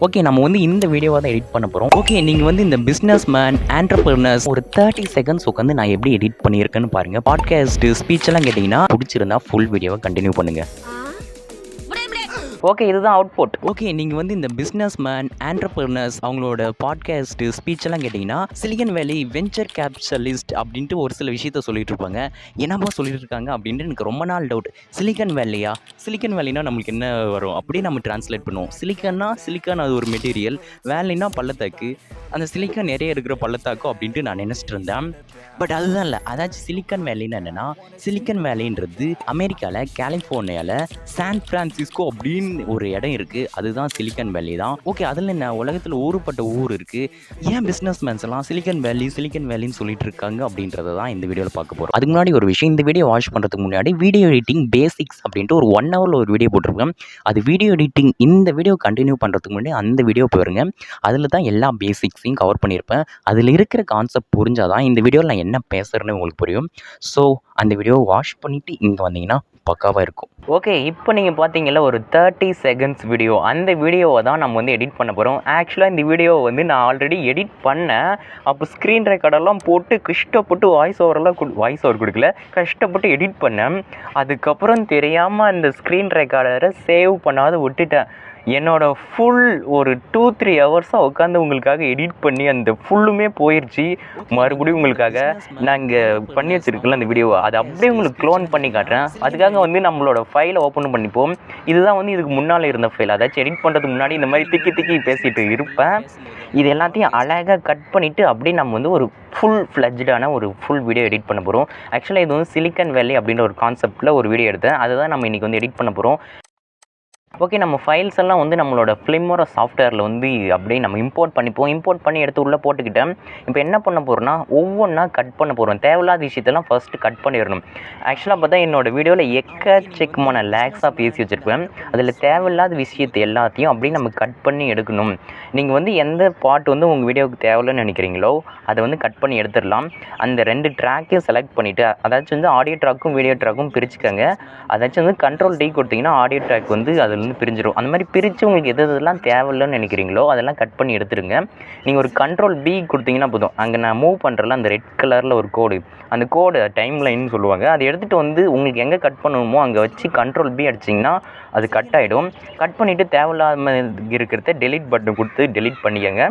Okay, நம்ம வந்து இந்த வீடியோவை தான் எடிட் பண்ண போகிறோம். ஓகே, நீங்கள் வந்து இந்த பிஸ்னஸ் மேன் ஆண்டர்பிரினர்ஸ் ஒரு 30 செகண்ட்ஸ் உட்காந்து நான் எப்படி எடிட் பண்ணியிருக்கேன்னு பாருங்கள். பாட்காஸ்ட் ஸ்பீச் எல்லாம் கேட்டிங்கன்னா பிடிச்சிருந்தா ஃபுல் வீடியோவை கண்டினியூ பண்ணுங்கள். ஓகே, இதுதான் அவுட்புட். ஓகே, நீங்கள் வந்து இந்த பிஸ்னஸ் மேன் ஆண்டர்பிரினர்ஸ் அவங்களோட பாட்காஸ்ட் ஸ்பீச் எல்லாம் கேட்டிங்கன்னா சிலிகன் வேலி வெஞ்சர் கேபிட்டலிஸ்ட் அப்படின்ட்டு ஒரு சில விஷயத்த சொல்லிட்டு இருப்பாங்க. என்னப்பா சொல்லிட்டு இருக்காங்க அப்படின்ட்டு எனக்கு ரொம்ப நாள் டவுட். சிலிகன் வேலியா? சிலிகன் வேலினா நம்மளுக்கு என்ன வரும் அப்படியே நம்ம டிரான்ஸ்லேட் பண்ணுவோம். சிலிக்கான் அது ஒரு மெட்டீரியல், வேலினா பள்ளத்தாக்கு, அந்த சிலிக்கான் நிறைய இருக்கிற பள்ளத்தாக்கு அப்படின்ட்டு நான் நினச்சிட்டு இருந்தேன். பட் அதுதான் இல்லை. அதாச்சும் சிலிக்கான் வேலின்னு என்னென்னா, சிலிக்கன் வேலின்றது அமெரிக்காவில் கலிஃபோர்னியாவில் சான் ஃப்ரான்சிஸ்கோ அப்படின்னு ஒரு இடம் இருக்குது. அதுதான் சிலிக்கன் வேலி தான். ஓகே, அதில் என்ன உலகத்தில் ஊறுப்பட்ட ஊர் இருக்குது. ஏன் பிஸ்னஸ் மேன்ஸ் எல்லாம் சிலிக்கன் வேலின்னு சொல்லிட்டு இருக்காங்க அப்படின்றத தான் இந்த வீடியோவில் பார்க்க போகிறோம். அதுக்கு முன்னாடி ஒரு விஷயம், இந்த வீடியோ வாட்ச் பண்ணுறதுக்கு முன்னாடி வீடியோ எடிட்டிங் பேசிக்ஸ் அப்படின்ட்டு ஒரு 1 ஹவரில் ஒரு வீடியோ போட்டிருக்கேன். அது வீடியோ எடிட்டிங் இந்த வீடியோ கண்டினியூ பண்ணுறதுக்கு முன்னாடி அந்த வீடியோ போயிருங்க. அதில் தான் எல்லா பேசிக்ஸையும் கவர் பண்ணியிருப்பேன். அதில் இருக்கிற கான்செப்ட் புரிஞ்சாதான் இந்த வீடியோவில் நான் என்ன பேசுகிறேன்னு உங்களுக்கு புரியும். ஸோ அந்த வீடியோவை வாட்ச் பண்ணிவிட்டு இங்கே வந்தீங்கன்னா பக்காவாக இருக்கும். ஓகே, இப்போ நீங்கள் பார்த்தீங்கல்ல ஒரு 30 செகண்ட்ஸ் வீடியோ, அந்த வீடியோவை தான் நம்ம வந்து எடிட் பண்ண போகிறோம். ஆக்சுவலாக இந்த வீடியோவை வந்து நான் ஆல்ரெடி எடிட் பண்ணேன். அப்போ ஸ்க்ரீன் ரெக்கார்டெல்லாம் போட்டு கஷ்டப்பட்டு வாய்ஸ் ஓவர் கொடுக்கல, கஷ்டப்பட்டு எடிட் பண்ணேன். அதுக்கப்புறம் தெரியாமல் அந்த ஸ்க்ரீன் ரெக்கார்டரை சேவ் பண்ணாத விட்டுட்டேன். என்னோட ஃபுல் ஒரு 2-3 ஹவர்ஸாக உட்காந்து உங்களுக்காக எடிட் பண்ணி அந்த ஃபுல்லுமே போயிடுச்சு. மறுபடியும் உங்களுக்காக நாங்கள் பண்ணி வச்சுருக்கல அந்த வீடியோவை, அதை அப்படியே உங்களுக்கு க்ளோன் பண்ணி காட்டுறேன். அதுக்காக வந்து நம்மளோட ஃபைலை ஓப்பன் பண்ணிப்போம். இதுதான் வந்து இதுக்கு முன்னால் இருந்த ஃபைல். அதாச்சும் எடிட் பண்ணுறதுக்கு முன்னாடி இந்த மாதிரி திக்கி பேசிகிட்டு இருப்பேன். இது எல்லாத்தையும் அழகாக கட் பண்ணிவிட்டு அப்படியே நம்ம வந்து ஒரு ஃபுல் ஃப்ளெஜ்டான ஒரு ஃபுல் வீடியோ எடிட் பண்ண போகிறோம். ஆக்சுவலாக இது வந்து சிலிக்கன் வேலி அப்படின்ற ஒரு கான்செப்டில் ஒரு வீடியோ எடுத்தேன். அதை தான் நம்ம இன்றைக்கி வந்து எடிட் பண்ண போகிறோம். ஓகே, நம்ம ஃபைல்ஸ் எல்லாம் வந்து நம்மளோட ஃபிலிமோர சாஃப்ட்வேரில் வந்து அப்படியே நம்ம இம்போர்ட் பண்ணிப்போம். இம்போர்ட் பண்ணி எடுத்து உள்ளே போட்டுக்கிட்டேன். இப்போ என்ன பண்ண போகிறோம்னா ஒவ்வொன்றா கட் பண்ண போகிறோம். தேவையில்லாத விஷயத்தெல்லாம் ஃபஸ்ட்டு கட் பண்ணிடணும். ஆக்சுவலாக பார்த்தா என்னோடய வீடியோவில் எக்கச்சக்கமான லேக்ஸாக பேசி வச்சுருப்பேன். அதில் தேவையில்லாத விஷயத்தை எல்லாத்தையும் அப்படியே நம்ம கட் பண்ணி எடுக்கணும். நீங்கள் வந்து எந்த பார்ட் வந்து உங்கள் வீடியோவுக்கு தேவையில்லைன்னு நினைக்கிறீங்களோ அதை வந்து கட் பண்ணி எடுத்துடலாம். அந்த 2 ட்ராக்கையும் செலக்ட் பண்ணிவிட்டு, அதாச்சும் வந்து ஆடியோ ட்ராக்கும் வீடியோ ட்ராக்கும் பிரிச்சுக்கோங்க. அதாச்சும் வந்து Ctrl+D கொடுத்தீங்கன்னா ஆடியோ ட்ராக் வந்து அதில் பிரிஞ்சிடும். அந்த மாதிரி பிரித்து உங்களுக்கு எதெல்லாம் தேவையில்லைன்னு நினைக்கிறீங்களோ அதெல்லாம் கட் பண்ணி எடுத்துருங்க. நீங்கள் ஒரு Ctrl+B கொடுத்தீங்கன்னா போதும். அங்கே நான் மூவ் பண்ணுறல அந்த ரெட் கலரில் ஒரு கோடு, அந்த கோடு டைம் லைன்னு சொல்லுவாங்க. அதை எடுத்துகிட்டு வந்து உங்களுக்கு எங்கே கட் பண்ணணுமோ அங்கே வச்சு Ctrl+B அடிச்சிங்கன்னா அது கட் ஆகிடும். கட் பண்ணிவிட்டு தேவையில்லாமல் இருக்கிறத டெலிட் பட்டன் கொடுத்து டெலிட் பண்ணிக்கோங்க.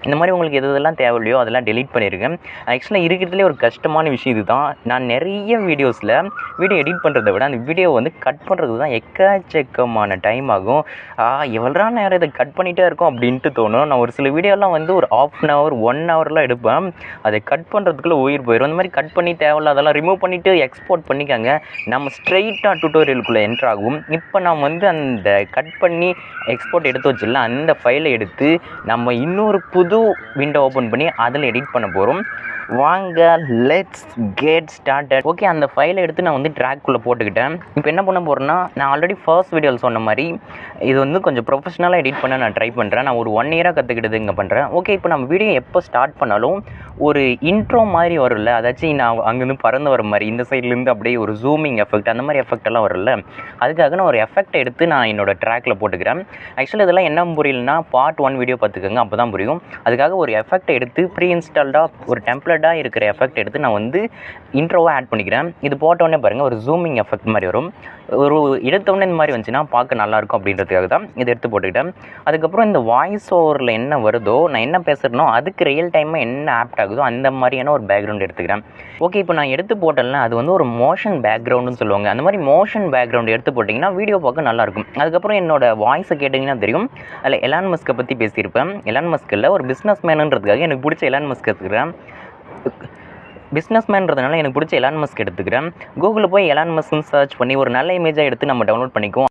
இந்த மாதிரி உங்களுக்கு எதெல்லாம் தேவையில்லையோ அதெல்லாம் டெலிட் பண்ணியிருக்கேன். ஆக்சுவலாக இருக்கிறதுலே ஒரு கஷ்டமான விஷயம் இது தான். நான் நிறைய வீடியோஸில் வீடியோ எடிட் பண்ணுறதை விட அந்த வீடியோ வந்து கட் பண்ணுறது தான் எக்கச்சக்கமான டைம் ஆகும். எவ்வளோ நேரம் இதை கட் பண்ணிகிட்டே இருக்கோம் அப்படின்ட்டு தோணும். நான் ஒரு சில வீடியோலாம் வந்து ஒரு 1/2 hour 1 hourலாம் எடுப்பேன். அதை கட் பண்ணுறதுக்குள்ளே உயிர் போயிடும். அந்த மாதிரி கட் பண்ணி தேவையில்லாதெல்லாம் ரிமூவ் பண்ணிவிட்டு எக்ஸ்போர்ட் பண்ணிக்காங்க. நம்ம ஸ்ட்ரெயிட்டாக டுட்டோரியலுக்குள்ளே என்ட்ராகும். இப்போ நான் வந்து அந்த கட் பண்ணி எக்ஸ்போர்ட் எடுத்து வச்சிடல, அந்த ஃபைலை எடுத்து நம்ம இன்னொரு புது விண்டோ ஓப்பன் பண்ணி அதில் எடிட் பண்ண போகிறோம். வாங்க, லெட்ஸ் கெட் ஸ்டார்டட். ஓகே, அந்த ஃபைலை எடுத்து நான் வந்து ட்ராக்குள்ளே போட்டுக்கிட்டேன். இப்போ என்ன பண்ண போகிறேன்னா, நான் ஆல்ரெடி ஃபர்ஸ்ட் வீடியோவில் சொன்ன மாதிரி இது வந்து கொஞ்சம் ப்ரொஃபஷனலாக எடிட் பண்ண நான் ட்ரை பண்ணுறேன். நான் ஒரு 1 year கற்றுக்கிட்டது இங்கே பண்ணுறேன். ஓகே, இப்போ நம்ம வீடியோ எப்போ ஸ்டார்ட் பண்ணாலும் ஒரு இன்ட்ரோ மாதிரி வரும்ல, அதாச்சும் நான் அங்கேருந்து பறந்து வர மாதிரி இந்த சைட்லேருந்து அப்படியே ஒரு ஜூமிங் எஃபெக்ட் அந்த மாதிரி எஃபெக்ட் எல்லாம் வரும்ல, அதுக்காக நான் ஒரு எஃபெக்ட் எடுத்து நான் என்னோடய ட்ராக்கில் போட்டுக்கிறேன். ஆக்சுவலாக இதெல்லாம் என்ன புரியலனா பார்ட் 1 வீடியோ பார்த்துக்கோங்க, அப்போ தான் புரியும். அதுக்காக ஒரு எஃபெக்ட் எடுத்து ப்ரீ இன்ஸ்டால்டாக ஒரு டெம்ப்ளேட்டாக இருக்கிற எஃபெக்ட் எடுத்து நான் வந்து இன்ட்ரோவை ஆட் பண்ணிக்கிறேன். இது போட்டோடனே பாருங்கள் ஒரு ஜூமிங் எஃபெக்ட் மாதிரி வரும். ஒரு எடுத்தோடனே இந்த மாதிரி வந்துச்சுன்னா பார்க்க நல்லாயிருக்கும் அப்படின்றதுக்காக தான் இதை எடுத்து போட்டுக்கிட்டேன். அதுக்கப்புறம் இந்த வாய்ஸ் ஓவரில் என்ன வருதோ, நான் என்ன பேசுகிறனோ அதுக்கு ரியல் டைமாக என்ன ஆப்ட் ஆகுதோ அந்த மாதிரியான ஒரு பேக்ரவுண்ட் எடுத்துக்கிறேன். ஓகே, இப்போ நான் எடுத்து போட்டேன்னா அது வந்து ஒரு மோஷன் பேக்ரவுண்டுன்னு சொல்லுவாங்க. அந்த மாதிரி மோஷன் பேக்ரவுண்ட் எடுத்து போட்டிங்கன்னா வீடியோ பார்க்க நல்லாயிருக்கும். அதுக்கப்புறம் என்னோடய வாய்ஸை கேட்டிங்கன்னா தெரியும். அதில் எலான் மஸ்கை பற்றி பேசியிருப்பேன். எலான் மஸ்கில் ஒரு பிஸ்னஸ் மேனுன்றதுக்காக எனக்கு பிடிச்ச எலான் மஸ்க் எடுத்துக்கிறேன். பிஸ்னஸ் மேன்றதுனால எனக்கு பிடிச்ச எலான் மஸ்க் எடுத்துக்கிறேன். கூகுளில் போய் எலான் மஸ்க்னு சர்ச் பண்ணி ஒரு நல்ல இமேஜாக எடுத்து நம்ம டவுன்லோட் பண்ணிக்குவோம்.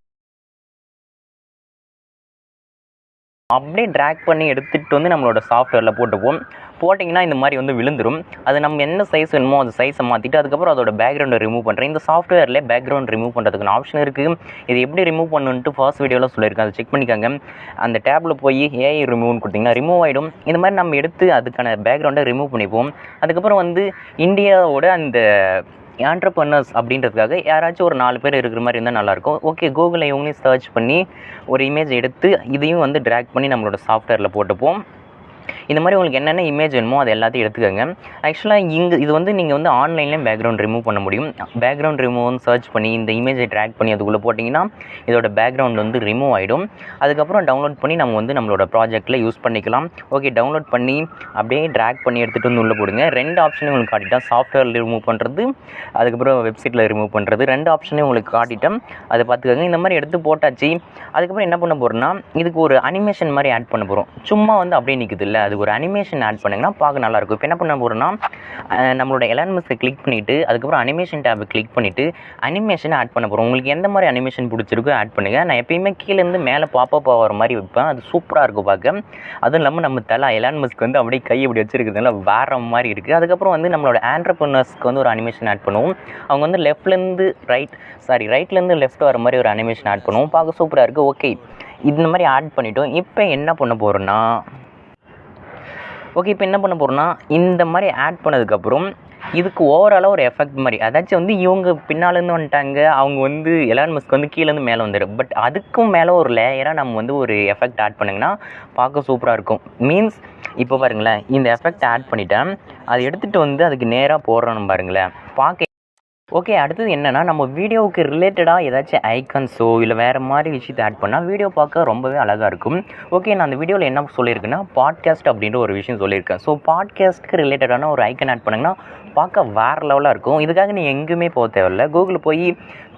அப்படியே ட்ராக் பண்ணி எடுத்துகிட்டு வந்து நம்மளோட சாஃப்ட்வேரில் போட்டிங்கன்னா இந்த மாதிரி வந்து விழுந்துடும். அது நம்ம என்ன சைஸ் வேணுமோ அந்த சைஸை மாற்றிட்டு அதுக்கப்புறம் அதோட பேக்ரவுண்டை ரிமூவ் பண்ணுறேன். இந்த சாஃப்ட்வேரில் பேக்ரவுண்ட் ரிமூவ் பண்ணுறதுக்கான ஆப்ஷன் இருக்குது. இது எப்படி ரிமூவ் பண்ணுன்ட்டு ஃபர்ஸ்ட் வீடியோவில் சொல்லியிருக்கேன், அதை செக் பண்ணிக்காங்க. அந்த டேப்பில் போய் ஏஐ ரிமூவ்னு கொடுத்திங்கன்னா ரிமூவ் ஆகிடும். இந்த மாதிரி நம்ம எடுத்து அதுக்கான பேக்ரவுண்டை ரிமூவ் பண்ணிப்போம். அதுக்கப்புறம் வந்து இந்தியாவோட அந்த ஆண்டர்ப்ரனர்ஸ் அப்படின்றதுக்காக யாராச்சும் ஒரு 4 பேர் இருக்கிற மாதிரி இருந்தால் நல்லாயிருக்கும். ஓகே, கூகுளில் இவங்களையும் சர்ச் பண்ணி ஒரு இமேஜ் எடுத்து இதையும் வந்து ட்ராக் பண்ணி நம்மளோட சாஃப்ட்வேரில் போட்டுப்போம். இந்த மாதிரி உங்களுக்கு என்னென்ன இமேஜ் வேணுமோ அது எல்லாத்தையும் எடுத்துக்கோங்க. ஆக்சுவலாக இது வந்து நீங்கள் வந்து ஆன்லைன்லேயும் பேக்ரவுண்ட் ரிமூவ் பண்ண முடியும். பேக்ரவுண்ட் ரிமூவ்னு சர்ச் பண்ணி இந்த இமேஜை ட்ராக் பண்ணி அதுக்குள்ளே போட்டிங்கன்னா இதோட பேக்ரவுண்ட் வந்து ரிமூவ் ஆகிடும். அதுக்கப்புறம் டவுன்லோட் பண்ணி நம்ம வந்து நம்மளோட ப்ராஜெக்ட்டில் யூஸ் பண்ணிக்கலாம். ஓகே, டவுன்லோட் பண்ணி அப்படியே ட்ராக் பண்ணி எடுத்துகிட்டு வந்து உள்ளே போடுங்க. 2 ஆப்ஷனையும் உங்களுக்கு காட்டிட்டேன். சாஃப்ட்வேரில் ரிமூவ் பண்ணுறது, அதுக்கப்புறம் வெப்சைட்டில் ரிமூவ் பண்ணுறது, 2 ஆப்ஷனையும் உங்களுக்கு காட்டிட்டேன். அதை பார்த்துக்கோங்க. இந்த மாதிரி எடுத்து போட்டாச்சு. அதுக்கப்புறம் என்ன பண்ண போகிறோன்னா இதுக்கு ஒரு அனிமேஷன் மாதிரி ஆட் பண்ண போகிறோம். சும்மா வந்து அப்படியே நிற்குது இல்லை, அதுக்கு ஒரு அனிமேஷன் ஆட் பண்ணிங்கன்னா பார்க்க நல்லாயிருக்கும். இப்போ என்ன பண்ண போகிறோன்னா நம்மளோட எலான் மஸ்கை கிளிக் பண்ணிவிட்டு அதுக்கப்புறம் அனிமேஷன் டேபை கிளிக் பண்ணிவிட்டு அனிமேஷனை ஆட் பண்ண போகிறோம். உங்களுக்கு எந்த மாதிரி அனிமேஷன் பிடிச்சிருக்கோ ஆட் பண்ணுங்கள். நான் எப்பயுமே கீழேருந்து மேலே பாப்பப் ஆகிற மாதிரி வைப்பேன். அது சூப்பராக இருக்கும் பார்க்க. அதுவும் இல்லாமல் நம்ம தலை எலான் மஸ்க் வந்து அப்படியே கை இப்படி வச்சுருக்கிறதுனால வேறு மாதிரி இருக்குது. அதுக்கப்புறம் வந்து நம்மளோட ஆண்டர்ப்ரனர்ஸ்க்கு வந்து ஒரு அனிமேஷன் ஆட் பண்ணுவோம். அவங்க வந்து ரைட்லேருந்து லெஃப்ட் வர மாதிரி ஒரு அனிமேஷன் ஆட் பண்ணுவோம். பார்க்க சூப்பராக இருக்குது. ஓகே, இந்த மாதிரி ஆட் பண்ணிட்டோம். இப்போ என்ன பண்ண போகிறோன்னா இந்த மாதிரி ஆட் பண்ணதுக்கப்புறம் இதுக்கு ஓவராலாக ஒரு எஃபெக்ட் மாதிரி, அதாச்சும் வந்து இவங்க பின்னாலேருந்து வந்துட்டாங்க, அவங்க வந்து எலான் மஸ்க் வந்து கீழேருந்து மேலே வந்துடும். பட் அதுக்கும் மேலே ஒரு லேயராக நம்ம வந்து ஒரு எஃபெக்ட் ஆட் பண்ணிங்கன்னா பார்க்க சூப்பராக இருக்கும். மீன்ஸ் இப்போ பாருங்களேன், இந்த எஃபெக்ட் ஆட் பண்ணிவிட்டேன். அதை எடுத்துகிட்டு வந்து அதுக்கு நேராக போடுறோன்னு பாருங்களேன், பார்க்க. ஓகே, அடுத்தது என்னென்னா நம்ம வீடியோவுக்கு ரிலேட்டடாக ஏதாச்சும் ஐக்கன்ஸோ இல்லை வேறு மாதிரி விஷயத்தை ஆட் பண்ணால் வீடியோ பார்க்க ரொம்பவே அழகாக இருக்கும். ஓகே, நான் அந்த வீடியோவில் என்ன சொல்லியிருக்கேன்னா பாட்காஸ்ட் அப்படின்ற ஒரு விஷயம் சொல்லியிருக்கேன். ஸோ பாட்காஸ்ட்டுக்கு ரிலேட்டடான ஒரு ஐக்கன் ஆட் பண்ணிங்கன்னா பார்க்க வேறு லெவலாக இருக்கும். இதுக்காக நீங்கள் எங்கேயுமே போக தேவையில்லை. கூகுளில் போய்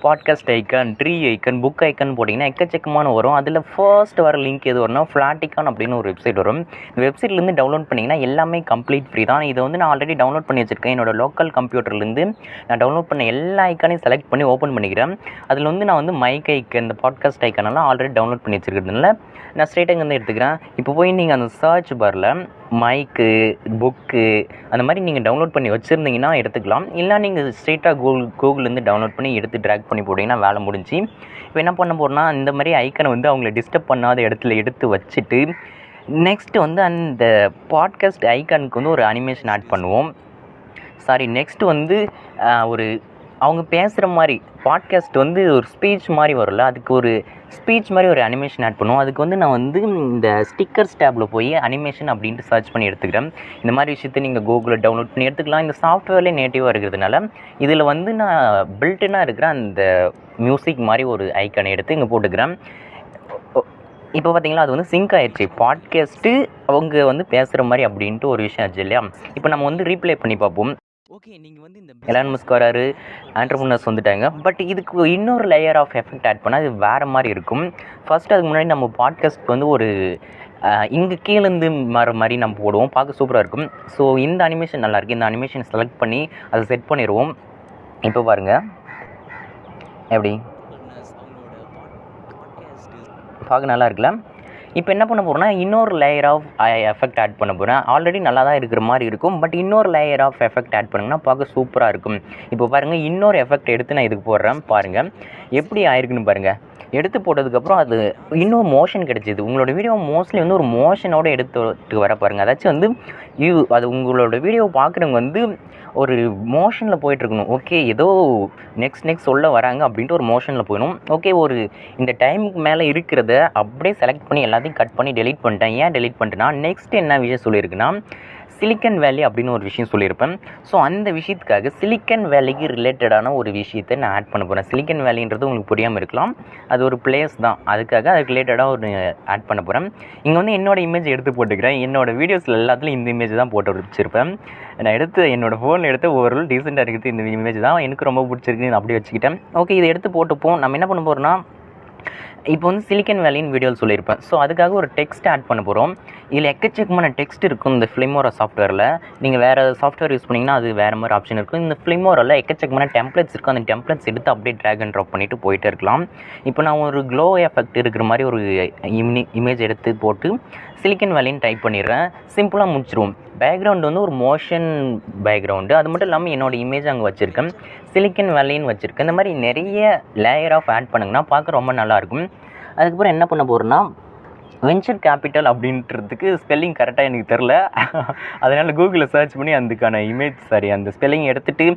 podcast icon, tree icon, book icon போட்டிங்கன்னா எக்கச்சக்கமான வரும். அதில் ஃபர்ஸ்ட் வர லிங்க் எது வரும்னா ஃப்ளாட்டிகான் அப்படின்னு ஒரு வெப்சைட் வரும். இந்த வெப்சைட்லேருந்து டவுன்லோட் பண்ணிங்கன்னா எல்லாமே கம்ப்ளீட் ஃப்ரீ தான். இதை வந்து நான் ஆல்ரெடி டவுன்லோட் பண்ணி வச்சுருக்கேன். என்னோடய லோக்கல் கம்ப்யூட்டர்லேருந்து நான் டவுன்லோட் பண்ண எல்லா ஐக்கானையும் செலக்ட் பண்ணி ஓப்பன் பண்ணிக்கிறேன். அதில் வந்து நான் வந்து மைக் ஐக்கன், இந்த பாட்காஸ்ட் ஐக்கனெல்லாம் ஆல்ரெடி டவுன்லோட் பண்ணி வச்சுருக்கிறதுனால நான் ஸ்ட்ரெயிட்டாக இங்கே வந்து எடுத்துக்கிறேன். இப்போ போய் நீங்கள் அந்த சர்ச் பாரில் மைக்கு, புக்கு அந்த மாதிரி நீங்கள் டவுன்லோட் பண்ணி வச்சுருந்தீங்கன்னா எடுத்துக்கலாம். இல்லை நீங்கள் ஸ்ட்ரெயிட்டாக கூகுள்லேருந்து டவுன்லோட் பண்ணி எடுத்து ட்ராக் பண்ணி போட்டிங்கன்னா வேலை முடிஞ்சு. இப்போ என்ன பண்ண போகிறோன்னா இந்த மாதிரி ஐக்கனை வந்து அவங்கள டிஸ்டர்ப் பண்ணாத இடத்துல எடுத்து வச்சுட்டு நெக்ஸ்ட்டு வந்து அந்த பாட்காஸ்ட் ஐக்கானுக்கு வந்து ஒரு அனிமேஷன் ஆட் பண்ணுவோம். நெக்ஸ்ட்டு வந்து ஒரு அவங்க பேசுகிற மாதிரி பாட்காஸ்ட் வந்து ஒரு ஸ்பீச் மாதிரி வரும்ல, அதுக்கு ஒரு ஸ்பீச் மாதிரி ஒரு அனிமேஷன் ஆட் பண்ணுவோம். அதுக்கு வந்து நான் வந்து இந்த ஸ்டிக்கர்ஸ் டேப்பில் போய் அனிமேஷன் அப்படின்ட்டு சர்ச் பண்ணி எடுத்துக்கிறேன். இந்த மாதிரி விஷயத்தை நீங்கள் கூகுளில் டவுன்லோட் பண்ணி எடுத்துக்கலாம். இந்த சாஃப்ட்வேர்லேயே நேட்டிவாக இருக்கிறதுனால இதில் வந்து நான் பில்ட்டுனாக இருக்கிற அந்த மியூசிக் மாதிரி ஒரு ஐக்கானை எடுத்து இங்கே போட்டுக்கிறேன். இப்போ பார்த்தீங்களா, அது வந்து சிங்க் ஆயிடுச்சு. பாட்காஸ்ட்டு அவங்க வந்து பேசுகிற மாதிரி அப்படின்ட்டு ஒரு விஷயம் ஆச்சு இல்லையா. இப்போ நம்ம வந்து ரீப்ளே பண்ணி பார்ப்போம். ஓகே, நீங்கள் வந்து இந்த எலான் மஸ்க் வராரு, ஆண்டர்ப்ரனர்ஸ் வந்துட்டாங்க. பட் இதுக்கு இன்னொரு லேயர் ஆஃப் எஃபெக்ட் ஆட் பண்ணால் அது வேறு மாதிரி இருக்கும். ஃபஸ்ட்டு அதுக்கு முன்னாடி நம்ம பாட்காஸ்ட் வந்து ஒரு இங்கே கீழேருந்து வர மாதிரி நம்ம போடுவோம். பார்க்க சூப்பராக இருக்கும். ஸோ இந்த அனிமேஷன் நல்லாயிருக்கு. இந்த அனிமேஷன் செலக்ட் பண்ணி அதை செட் பண்ணிடுவோம். இப்போ பாருங்கள் எப்படி பார்க்க நல்லா இருக்குல்ல. இப்போ என்ன பண்ண போகிறோன்னா இன்னொரு லேயர் ஆஃப் எஃபெக்ட் ஆட் பண்ண போகிறேன். ஆல்ரெடி நல்லா தான் இருக்கிற மாதிரி இருக்கும். பட் இன்னொரு லேயர் ஆஃப் எஃபெக்ட் ஆட் பண்ணிங்கன்னா பார்க்க சூப்பராக இருக்கும். இப்போ பாருங்கள், இன்னொரு எஃபெக்ட் எடுத்து நான் இதுக்கு போடுறேன். பாருங்கள் எப்படி ஆயிருக்குன்னு பாருங்கள். எடுத்து போட்டதுக்கப்புறம் அது இன்னும் மோஷன் கிடச்சிது. உங்களோட வீடியோ மோஸ்ட்லி வந்து ஒரு மோஷனோடு எடுத்துட்டு வர பாருங்கள். அதாச்சும் வந்து அது உங்களோட வீடியோ பார்க்குறவங்க வந்து ஒரு மோஷனில் போயிட்டுருக்கணும். ஓகே, ஏதோ நெக்ஸ்ட் சொல்ல வராங்க அப்படின்ட்டு ஒரு மோஷனில் போயிடணும். ஓகே, ஒரு இந்த டைமுக்கு மேலே இருக்கிறத அப்படியே செலக்ட் பண்ணி எல்லாத்தையும் கட் பண்ணி டெலீட் பண்ணிட்டேன். ஏன் டெலீட் பண்ணிட்டேன்னா நெக்ஸ்ட் என்ன விஷயம் சொல்லியிருக்குன்னா சிலிக்கன் வேலி அப்படின்னு ஒரு விஷயம் சொல்லியிருப்பேன். ஸோ அந்த விஷயத்துக்காக சிலிக்கன் வேலிக்கு ரிலேட்டடான ஒரு விஷயத்தை நான் ஆட் பண்ண போகிறேன். சிலிக்கன் வேலின்றது உங்களுக்கு புரியாமல் இருக்கலாம். அது ஒரு பிளேஸ் தான். அதுக்காக அதுக்கு ரிலேட்டடாக ஒரு ஆட் பண்ண போகிறேன். இங்கே வந்து என்னோடய இமேஜ் எடுத்து போட்டுக்கிறேன். என்னோடய வீடியோஸில் எல்லாத்துலையும் இந்த இமேஜ் தான் போட்டு வச்சுருப்பேன். நான் என்னோடய ஃபோனில் எடுத்து ஓவரால் டீசெண்டாக இருக்குது. இந்த இமேஜ் தான் எனக்கு ரொம்ப பிடிச்சிருக்கு. நான் அப்படியே வச்சுக்கிட்டேன். ஓகே, இதை எடுத்து போட்டுப்போம். நம்ம என்ன பண்ண போகிறோம்னா இப்போ வந்து சிலிக்கன் வேலின்னு வீடியோவில் சொல்லியிருப்பேன். ஸோ அதுக்காக ஒரு டெக்ஸ்ட் ஆட் பண்ண போகிறோம். இதில் எக்கச்சக்கமான டெக்ஸ்ட் இருக்கும் இந்த ஃபிலிமோரா சாஃப்ட்வேரில். நீங்கள் வேறு சாஃப்ட்வேர் யூஸ் பண்ணிங்கன்னா அது வேறு மாதிரி ஆப்ஷன் இருக்கும். இந்த ஃபிலிமோராவில் எக்கச்சக்கமான டெம்ப்ளேட்ஸ் இருக்கும். அந்த டெம்ப்ளேட்ஸ் எடுத்து அப்படியே ட்ராக் அண்ட் ட்ராப் பண்ணிவிட்டு போயிட்டே இருக்கலாம். இப்போ நான் ஒரு க்ளோ எஃபெக்ட் இருக்கிற மாதிரி ஒரு இமேஜ் எடுத்து போட்டு சிலிக்கன் வேலின்னு டைப் பண்ணிடுறேன். சிம்பிளாக முடிச்சிருவோம். பேக்ரவுண்டு வந்து ஒரு மோஷன் பேக்ரவுண்டு. அது மட்டும் இல்லாமல் என்னோடய இமேஜ் அங்கே வச்சுருக்கேன். சிலிக்கன் வேலின்னு வச்சுருக்கேன். இந்த மாதிரி நிறைய லேயர் ஆஃப் ஆட் பண்ணுங்கன்னா பார்க்க ரொம்ப நல்லாயிருக்கும். அதுக்கப்புறம் என்ன பண்ண போகிறோன்னா வென்ச்சர் கேபிட்டல் அப்படின்றதுக்கு ஸ்பெல்லிங் கரெக்டாக எனக்கு தெரில. அதனால் கூகுளில் சர்ச் பண்ணி அதுக்கான அந்த ஸ்பெல்லிங் எடுத்துகிட்டு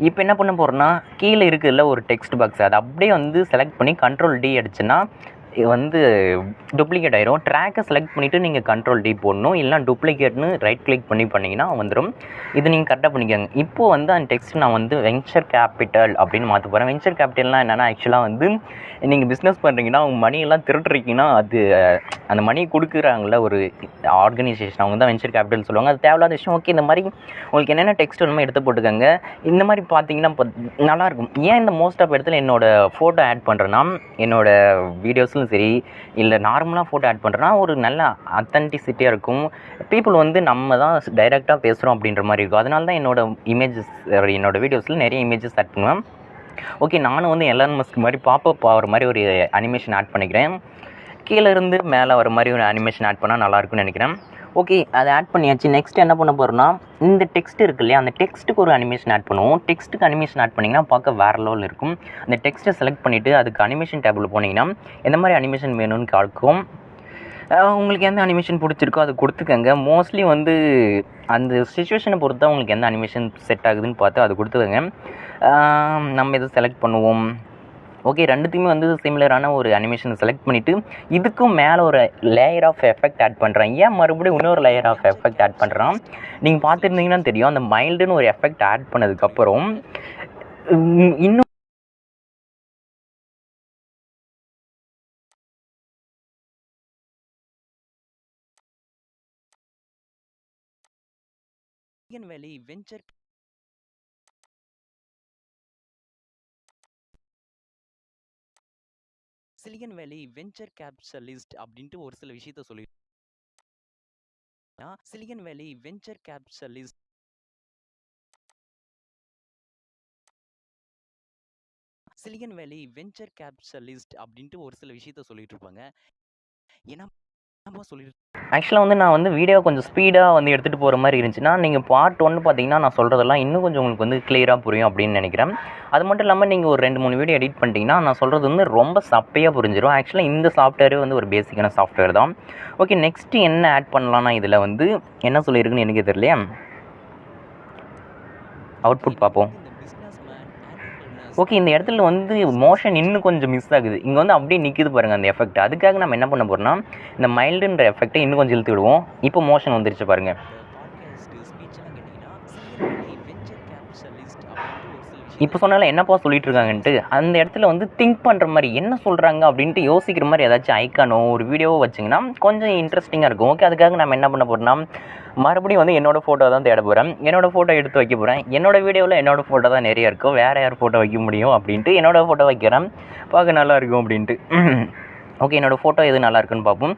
இப்போ என்ன பண்ண போகிறோன்னா, கீழே இருக்குதுல்ல ஒரு டெக்ஸ்ட் பாக்ஸ், அதை அப்படியே வந்து செலக்ட் பண்ணி Ctrl+D அடிச்சுன்னா வந்து டூப்ளிகேட் ஆயிரும். ட்ராக்கை செலக்ட் பண்ணிவிட்டு நீங்கள் Ctrl+D போடணும், இல்லைனா டூப்ளிகேட்னு ரைட் கிளிக் பண்ணிங்கன்னா வந்துடும். இது நீங்கள் கரெக்டாக பண்ணிக்கோங்க. இப்போது வந்து அந்த டெக்ஸ்ட் நான் வந்து வென்ச்சர் கேபிட்டல் அப்படின்னு மாற்ற போகிறேன். வென்ச்சர் கேபிட்டல்னால் என்னென்னா, ஆக்சுவலாக வந்து நீங்கள் பிஸ்னஸ் பண்ணுறீங்கன்னா, உங்கள் மணியெல்லாம் திருட்டுறீங்கன்னா அது அந்த மணி கொடுக்குறாங்கள ஒரு ஆர்கனைசேஷன், அவங்க தான் வென்ச்சர் கேபிட்டல் சொல்லுவாங்க. அது தேவையில்லாத விஷயம். ஓகே, இந்த மாதிரி உங்களுக்கு என்னென்ன டெக்ஸ்ட் வேணுமோ எடுத்து போட்டுக்கோங்க. இந்த மாதிரி பார்த்தீங்கன்னா நல்லாயிருக்கும். ஏன் இந்த மோஸ்ட் ஆஃப் இடத்துல என்னோடய ஃபோட்டோ ஆட் பண்ணுறேன்னா, என்னோடய வீடியோஸில் சரி இல்லை நார்மலாக ஃபோட்டோ ஆட் பண்ணுறேன்னா ஒரு நல்ல அத்தன்டிசிட்டியாக இருக்கும். பீப்புள் வந்து நம்ம தான் டைரெக்டாக பேசுகிறோம் அப்படின்ற மாதிரி இருக்கும். அதனால தான் என்னோடய வீடியோஸில் நிறைய இமேஜஸ் ஆட் பண்ணுவேன். ஓகே, நானும் வந்து எலான் மஸ்க் மாதிரி பாப்பப் ஆகிற மாதிரி ஒரு அனிமேஷன் ஆட் பண்ணிக்கிறேன். கீழே இருந்து மேலே வர மாதிரி ஒரு அனிமேஷன் ஆட் பண்ணால் நல்லாயிருக்குன்னு நினைக்கிறேன். ஓகே, அதை ஆட் பண்ணியாச்சு. நெக்ஸ்ட் என்ன பண்ண போகிறோன்னா, இந்த டெக்ஸ்ட் இருக்கு இல்லையா, அந்த டெக்ஸ்ட்டுக்கு ஒரு அனிமேஷன் ஆட் பண்ணுவோம். டெக்ஸ்ட்டுக்கு அனிமேஷன் ஆட் பண்ணிங்கன்னா பார்க்க வேறு லெவலில் இருக்கும். அந்த டெக்ஸ்ட்டை செலக்ட் பண்ணிவிட்டு அதுக்கு அனிமேஷன் டேபிள் போனீங்கன்னா எந்த மாதிரி அனிமேஷன் வேணும்னு காட்டும். உங்களுக்கு எந்த அனிமேஷன் பிடிச்சிருக்கோ அதை கொடுத்துக்கங்க. மோஸ்ட்லி வந்து அந்த சிச்சுவேஷனை பொறுத்து தான் உங்களுக்கு எந்த அனிமேஷன் செட் ஆகுதுன்னு பார்த்து அது கொடுத்துக்கங்க. நம்ம இதை செலக்ட் பண்ணுவோம். ஓகே, ரெண்டுத்தையுமே வந்து சிமிலரான ஒரு அனிமேஷனை செலக்ட் பண்ணிவிட்டு இதுக்கும் மேலே ஒரு லேயர் ஆஃப் எஃபெக்ட் ஆட் பண்ணுறேன். ஏன் மறுபடியும் இன்னொரு லேயர் ஆஃப் எஃபெக்ட் ஆட் பண்ணுறான், நீங்கள் பார்த்துருந்தீங்கன்னா தெரியும். அந்த மைல்டுன்னு ஒரு எஃபெக்ட் ஆட் பண்ணதுக்கப்புறம் இன்னும் வேலி வென்ச்சர் சிலிகன் வேலி வென்ச்சர் கேபிட்டலிஸ்ட் அப்படின்ட்டு ஒரு சில விஷயத்த சொல்லி சிலிகன் வேலி வென்ச்சர் கேபிட்டலிஸ்ட் சிலிகன் வேலி வென்ச்சர் கேபிட்டலிஸ்ட் அப்படின்ட்டு ஒரு சில விஷயத்த சொல்லிட்டு இருப்பாங்க. ஏன்னா ஆக்சுவலாக வந்து நான் வந்து வீடியோ கொஞ்சம் ஸ்பீடாக வந்து எடுத்துகிட்டு போகிற மாதிரி இருந்துச்சுன்னா, நீங்கள் பார்ட் 1 பார்த்தீங்கன்னா நான் சொல்கிறதெல்லாம் இன்னும் கொஞ்சம் உங்களுக்கு வந்து கிளியராக புரியும் அப்படின்னு நினைக்கிறேன். அது மட்டும் இல்லாமல் நீங்கள் ஒரு 2-3 வீடியோ எடிட் பண்ணிட்டீங்கன்னா நான் சொல்கிறது வந்து ரொம்ப சப்பையாக புரிஞ்சிடும். ஆக்சுவலாக இந்த சாஃப்ட்வேரே வந்து ஒரு பேசிக்கான சாஃப்ட்வேர் தான். ஓகே, நெக்ஸ்ட்டு என்ன ஆட் பண்ணலான்னா, இதில் வந்து என்ன சொல்லியிருக்குன்னு எனக்கே தெரியலையே. அவுட்புட் பார்ப்போம். ஓகே, இந்த இடத்துல வந்து மோஷன் இன்னும் கொஞ்சம் மிஸ் ஆகுது. இங்கே வந்து அப்படியே நிற்கிது பாருங்கள் அந்த எஃபெக்ட். அதுக்காக நம்ம என்ன பண்ண போகிறோம்னா, இந்த மைல்டுன்ற எஃபெக்ட்டை இன்னும் கொஞ்சம் இழுத்து விடுவோம். இப்போ மோஷன் வந்துருச்சு பாருங்கள். இப்போ சொன்னால என்னப்பா சொல்லிட்டு இருக்காங்கன்ட்டு அந்த இடத்துல வந்து திங்க் பண்ணுற மாதிரி என்ன சொல்கிறாங்க அப்படின்ட்டு யோசிக்கிற மாதிரி ஏதாச்சும் ஐக்கானோ ஒரு வீடியோவோ வச்சிங்கன்னா கொஞ்சம் இன்ட்ரெஸ்டிங்காக இருக்கும். ஓகே, அதுக்காக நம்ம என்ன பண்ண போகிறோம்னா, மறுபடியும் வந்து என்னோடய ஃபோட்டோ தான் தேட போகிறேன். என்னோடய ஃபோட்டோ எடுத்து வைக்க போகிறேன். என்னோடய வீடியோவில் என்னோடய ஃபோட்டோ தான் நிறைய இருக்கும், வேறு யார் ஃபோட்டோ வைக்க முடியும் அப்படின்ட்டு என்னோடய ஃபோட்டோ வைக்கிறேன். பார்க்க நல்லாயிருக்கும் அப்படின்ட்டு. ஓகே, என்னோடய ஃபோட்டோ எது நல்லா இருக்குன்னு பார்ப்போம்.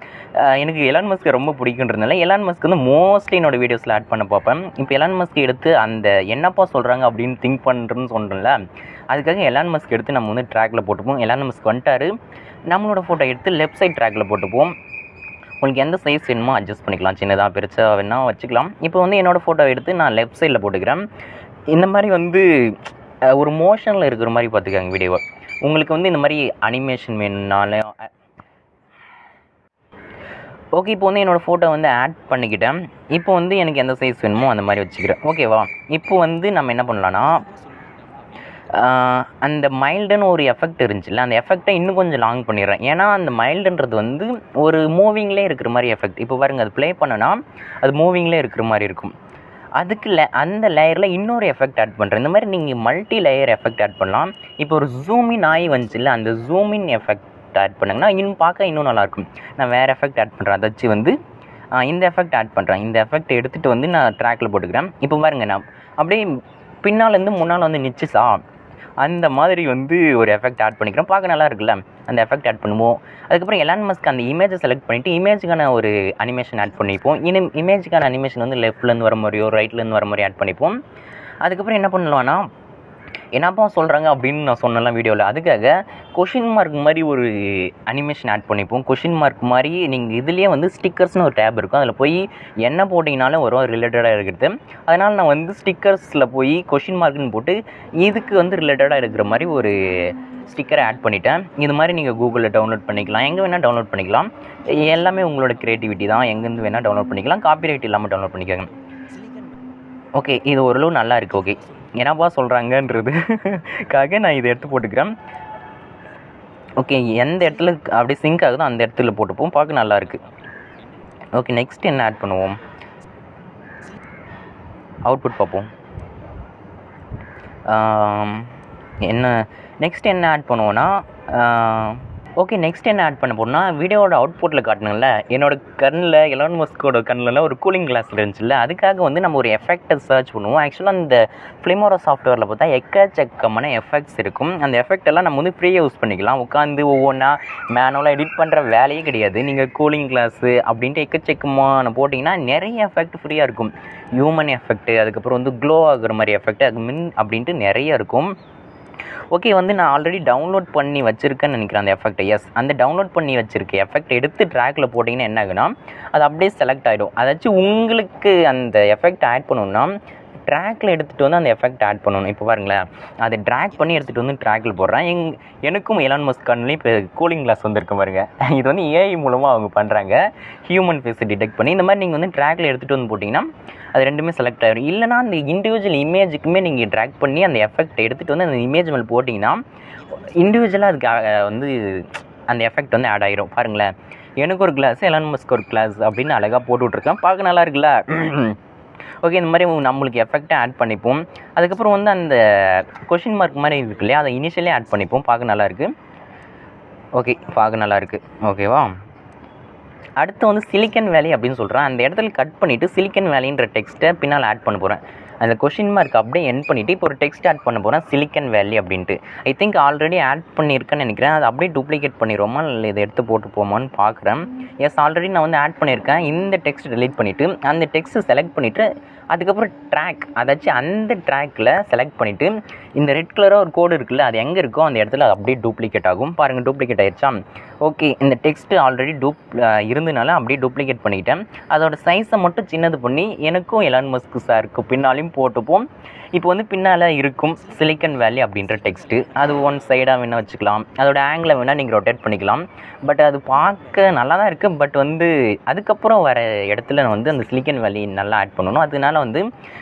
எனக்கு எலான் மஸ்க் ரொம்ப பிடிக்குன்றதுனால எலான் மஸ்க் வந்து மோஸ்ட்லி என்னோடய வீடியோஸில் ஆட் பண்ண பார்ப்பேன். இப்போ எலான் மஸ்க் எடுத்து அந்த என்னப்பா சொல்கிறாங்க அப்படின்னு திங்க் பண்ணுறேன்னு சொல்கிறேன்ல, அதுக்காக எலான் மஸ்க் எடுத்து நம்ம வந்து ட்ராக்கில் போட்டுப்போம். எலான் மஸ்க் வந்துட்டார். நம்மளோட ஃபோட்டோ எடுத்து லெஃப்ட் சைட் ட்ராக்கில் போட்டுப்போம். உங்களுக்கு எந்த சைஸ் வேணுமோ அட்ஜஸ்ட் பண்ணிக்கலாம், சின்னதாக பெருசாக வேணால் வச்சுக்கலாம். இப்போ வந்து என்னோடய ஃபோட்டோ எடுத்து நான் லெஃப்ட் சைடில் போட்டுக்கிறேன். இந்த மாதிரி வந்து ஒரு மோஷனில் இருக்கிற மாதிரி பார்த்துக்காங்க வீடியோவை. உங்களுக்கு வந்து இந்த மாதிரி அனிமேஷன் வேணும்னாலும் ஓகே, இப்போ வந்து என்னோடய ஃபோட்டோ வந்து ஆட் பண்ணிக்கிட்டேன். இப்போ வந்து எனக்கு எந்த சைஸ் வேணுமோ அந்த மாதிரி வச்சுக்கிறேன். ஓகேவா, இப்போ வந்து நம்ம என்ன பண்ணலான்னா, அந்த மைல்டுன்னு ஒரு எஃபெக்ட் இருந்துச்சுல்ல, அந்த எஃபெக்டை இன்னும் கொஞ்சம் லாங் பண்ணிடுறேன். ஏன்னா அந்த மைல்டுன்றது வந்து ஒரு மூவிங்லேயே இருக்கிற மாதிரி எஃபெக்ட். இப்போ பாருங்கள், அது ப்ளே பண்ணனா அது மூவிங்லேயே இருக்கிற மாதிரி இருக்கும். அதுக்கு அந்த லேயரில் இன்னொரு எஃபெக்ட் ஆட் பண்ணுறேன். இந்த மாதிரி நீங்கள் மல்டி லேயர் எஃபெக்ட் ஆட் பண்ணலாம். இப்போ ஒரு ஜூமின் ஆகி வந்துச்சுல்ல, அந்த ஜூமின் எஃபெக்ட் ஆட் பண்ணுங்கன்னா இன்னும் பார்க்க இன்னும் நல்லாயிருக்கும். நான் வேறு எஃபெக்ட் ஆட் பண்ணுறேன். அதாச்சும் வந்து இந்த எஃபெக்ட் ஆட் பண்ணுறேன். இந்த எஃபெக்ட் எடுத்துகிட்டு வந்து நான் ட்ராக்கில் போட்டுக்கிறேன். இப்போ பாருங்கள், நான் அப்படியே பின்னாலேருந்து முன்னால் வந்து நிச்சுசா அந்த மாதிரி வந்து ஒரு எஃபெக்ட் ஆட் பண்ணிக்கிறேன். பார்க்க நல்லா இருக்குல்ல, அந்த எஃபெக்ட் ஆட் பண்ணுவோம். அதுக்கப்புறம் எலான் மஸ்க் அந்த இமேஜை செலக்ட் பண்ணிவிட்டு இமேஜுக்கான ஒரு அனிமேஷன் ஆட் பண்ணிப்போம். இமேஜுக்கான அனிமேஷன் வந்து லெஃப்ட்லேருந்து வர மாதிரியோ ரைட்லேருந்து வர மாதிரி ஆட் பண்ணிப்போம். அதுக்கப்புறம் என்ன பண்ணலான்னா, என்னப்பா சொல்கிறாங்க அப்படின்னு நான் சொன்னேன்ல வீடியோவில். அதுக்காக கொஷின் மார்க் மாதிரி ஒரு அனிமேஷன் ஆட் பண்ணிப்போம். கொஷின் மார்க் மாதிரி நீங்கள் இதுலேயே வந்து ஸ்டிக்கர்ஸ்னு ஒரு டேப் இருக்கும், அதில் போய் என்ன போட்டிங்கனாலும் வரும் ரிலேட்டடாக இருக்கிறது. அதனால் நான் வந்து ஸ்டிக்கர்ஸில் போய் கொஷின் மார்க்குன்னு போட்டு இதுக்கு வந்து ரிலேட்டடாக இருக்கிற மாதிரி ஒரு ஸ்டிக்கரை ஆட் பண்ணிட்டேன். இது மாதிரி நீங்கள் கூகுளில் டவுன்லோட் பண்ணிக்கலாம், எங்கே வேணால் டவுன்லோட் பண்ணிக்கலாம். எல்லாமே உங்களோட க்ரியேட்டிவிட்டி தான், எங்கேருந்து வேணால் டவுன்லோட் பண்ணிக்கலாம், காப்பிரைட் இல்லாமல் டவுன்லோட் பண்ணிக்கோங்க. ஓகே, இது ஓரளவு நல்லா இருக்குது. ஓகே, என்னப்பா சொல்கிறாங்கன்றதுக்காக நான் இதை எடுத்து போட்டுக்கிறேன். ஓகே, எந்த இடத்துல அப்படியே சிங்க் ஆகுதோ அந்த இடத்துல போட்டுப்போம், பார்க்க நல்லாயிருக்கு. ஓகே, நெக்ஸ்ட் என்ன ஆட் பண்ணுவோம், அவுட்புட் பார்ப்போம். என்ன நெக்ஸ்ட் என்ன ஆட் பண்ணுவோன்னா, ஓகே நெக்ஸ்ட் என்ன ஆட் பண்ண போனால் வீடியோவோட அவுட்புட்டில் காட்டணும்ல, என்னோட கண்ணில் எலான் மஸ்கோட கண்ணில் ஒரு கூலிங் கிளாஸ் இருந்துச்சுல்ல, அதுக்காக வந்து நம்ம ஒரு எஃபெக்டை சர்ச் பண்ணுவோம். ஆக்சுவலாக அந்த ஃபிலிமோரா சாஃப்ட்வேரில் பார்த்தா எக்கச்சக்கமான எஃபெக்ட்ஸ் இருக்கும். அந்த எஃபெக்ட் எல்லாம் நம்ம வந்து ஃப்ரீயாக யூஸ் பண்ணிக்கலாம். உட்காந்து ஒவ்வொன்றா மேனுவலாக எடிட் பண்ணுற வேலையே கிடையாது. நீங்கள் கூலிங் கிளாஸு அப்படின்ட்டு எக்கச்சக்கமான போட்டிங்கன்னா நிறைய எஃபெக்ட் ஃப்ரீயாக இருக்கும். ஹியூமன் எஃபெக்ட்டு, அதுக்கப்புறம் வந்து க்ளோ ஆகுற மாதிரி எஃபெக்ட், அது மின் அப்படின்ட்டு நிறைய இருக்கும். ஓகே, வந்து நான் ஆல்ரெடி டவுன்லோட் பண்ணி வச்சுருக்கேன்னு நினைக்கிறேன் அந்த எஃபெக்ட். எஸ், அந்த டவுன்லோட் பண்ணி வச்சுருக்க எஃபெக்ட் எடுத்து ட்ராக்கில் போட்டிங்கன்னா என்ன ஆகுனா, அது அப்படியே செலக்ட் ஆகிடும். அதாச்சும் உங்களுக்கு அந்த எஃபெக்ட் ஆட் பண்ணணுன்னா ட்ராக்கில் எடுத்துகிட்டு வந்து அந்த எஃபெக்ட் ஆட் பண்ணணும். இப்போ பாருங்களேன், அதை ட்ராக் பண்ணி எடுத்துகிட்டு வந்து ட்ராக்கில் போடுறேன். எனக்கும் எலான் மஸ்க் கண்ணுலேயும் இப்போ கூலிங் கிளாஸ் வந்துருக்கு பாருங்க. இது வந்து ஏஐ மூலமாக அவங்க பண்ணுறாங்க, ஹியூமன் ஃபேஸை டிடெக்ட் பண்ணி. இந்த மாதிரி நீங்கள் வந்து ட்ராக்கில் எடுத்துகிட்டு வந்து போட்டிங்கன்னா அது ரெண்டுமே செலக்ட் ஆகிடும். இல்லைனா அந்த இண்டிவிஜுவல் இமேஜுக்குமே நீங்கள் ட்ராக் பண்ணி அந்த எஃபெக்ட் எடுத்துகிட்டு வந்து அந்த இமேஜ் மேலே போட்டிங்கன்னா இண்டிவிஜுவலாக அதுக்கு வந்து அந்த எஃபெக்ட் வந்து ஆட் ஆகிரும். பாருங்களேன், எனக்கு ஒரு கிளாஸ், எலான் மஸ்க் ஒரு கிளாஸ் அப்படின்னு அழகாக போட்டு விட்ருக்கேன், பார்க்க நல்லா இருக்குல்ல. ஓகே, இந்த மாதிரி நம்மளுக்கு எஃபெக்டை ஆட் பண்ணிப்போம். அதுக்கப்புறம் வந்து அந்த கொஷின் மார்க் மாதிரி இருக்கு இல்லையா, அதை இனிஷியலே ஆட் பண்ணிப்போம், பார்க்க நல்லாயிருக்கு. ஓகே, பார்க்க நல்லாயிருக்கு. ஓகேவா, அடுத்து வந்து சிலிக்கன் வேலி அப்படின்னு சொல்கிறேன். அந்த இடத்துல கட் பண்ணிவிட்டு சிலிக்கன் வேலின்ற டெக்ஸ்ட்டை பின்னால் ஆட் பண்ண போகிறேன். அந்த கொஷின் மார்க் அப்படியே என் பண்ணிவிட்டு இப்போ ஒரு டெக்ஸ்ட் ஆட் பண்ண போகிறேன், சிலிக்கன் வேலி அப்படின்ட்டு. ஐ திங்க் ஆல்ரெடி ஆட் பண்ணியிருக்கேன்னு நினைக்கிறேன். அதை அப்படியே டூப்ளிகேட் பண்ணிடுவோமா இல்லை இதை எடுத்து போட்டு போமான்னு பார்க்குறேன். எஸ், ஆல்ரெடி நான் வந்து ஆட் பண்ணியிருக்கேன். இந்த டெக்ஸ்ட் டெலீட் பண்ணிவிட்டு அந்த டெக்ஸ்ட்டை செலக்ட் பண்ணிவிட்டு அதுக்கப்புறம் ட்ராக், அதாச்சும் அந்த ட்ராக்கில் செலக்ட் பண்ணிவிட்டு இந்த ரெட் கலராக ஒரு கோடு இருக்குல்ல, அது எங்கே இருக்கோ அந்த இடத்துல அது அப்படியே டூப்ளிகேட் ஆகும். பாருங்கள், டூப்ளிகேட் ஆகிடுச்சா. ஓகே, இந்த டெக்ஸ்ட்டு ஆல்ரெடி இருந்தனால அப்படியே டூப்ளிகேட் பண்ணிக்கிட்டேன். அதோட சைஸை மட்டும் சின்னது பண்ணி எனக்கும் எலான் மஸ்க் சாருக்கு பின்னாலையும் போட்டுப்போம். இப்போ வந்து பின்னால் இருக்கும் சிலிக்கன் வேலி அப்படின்ற டெக்ஸ்ட்டு, அது ஒன் சைடாக வேணால் வச்சுக்கலாம், அதோட ஆங்கிளை வேணால் நீங்கள் ரொட்டேட் பண்ணிக்கலாம். பட் அது பார்க்க நல்லா தான் இருக்குது. பட் வந்து அதுக்கப்புறம் வர இடத்துல நான் வந்து அந்த சிலிக்கன் வேலி நல்லா ஆட் பண்ணணும். அதனால வந்து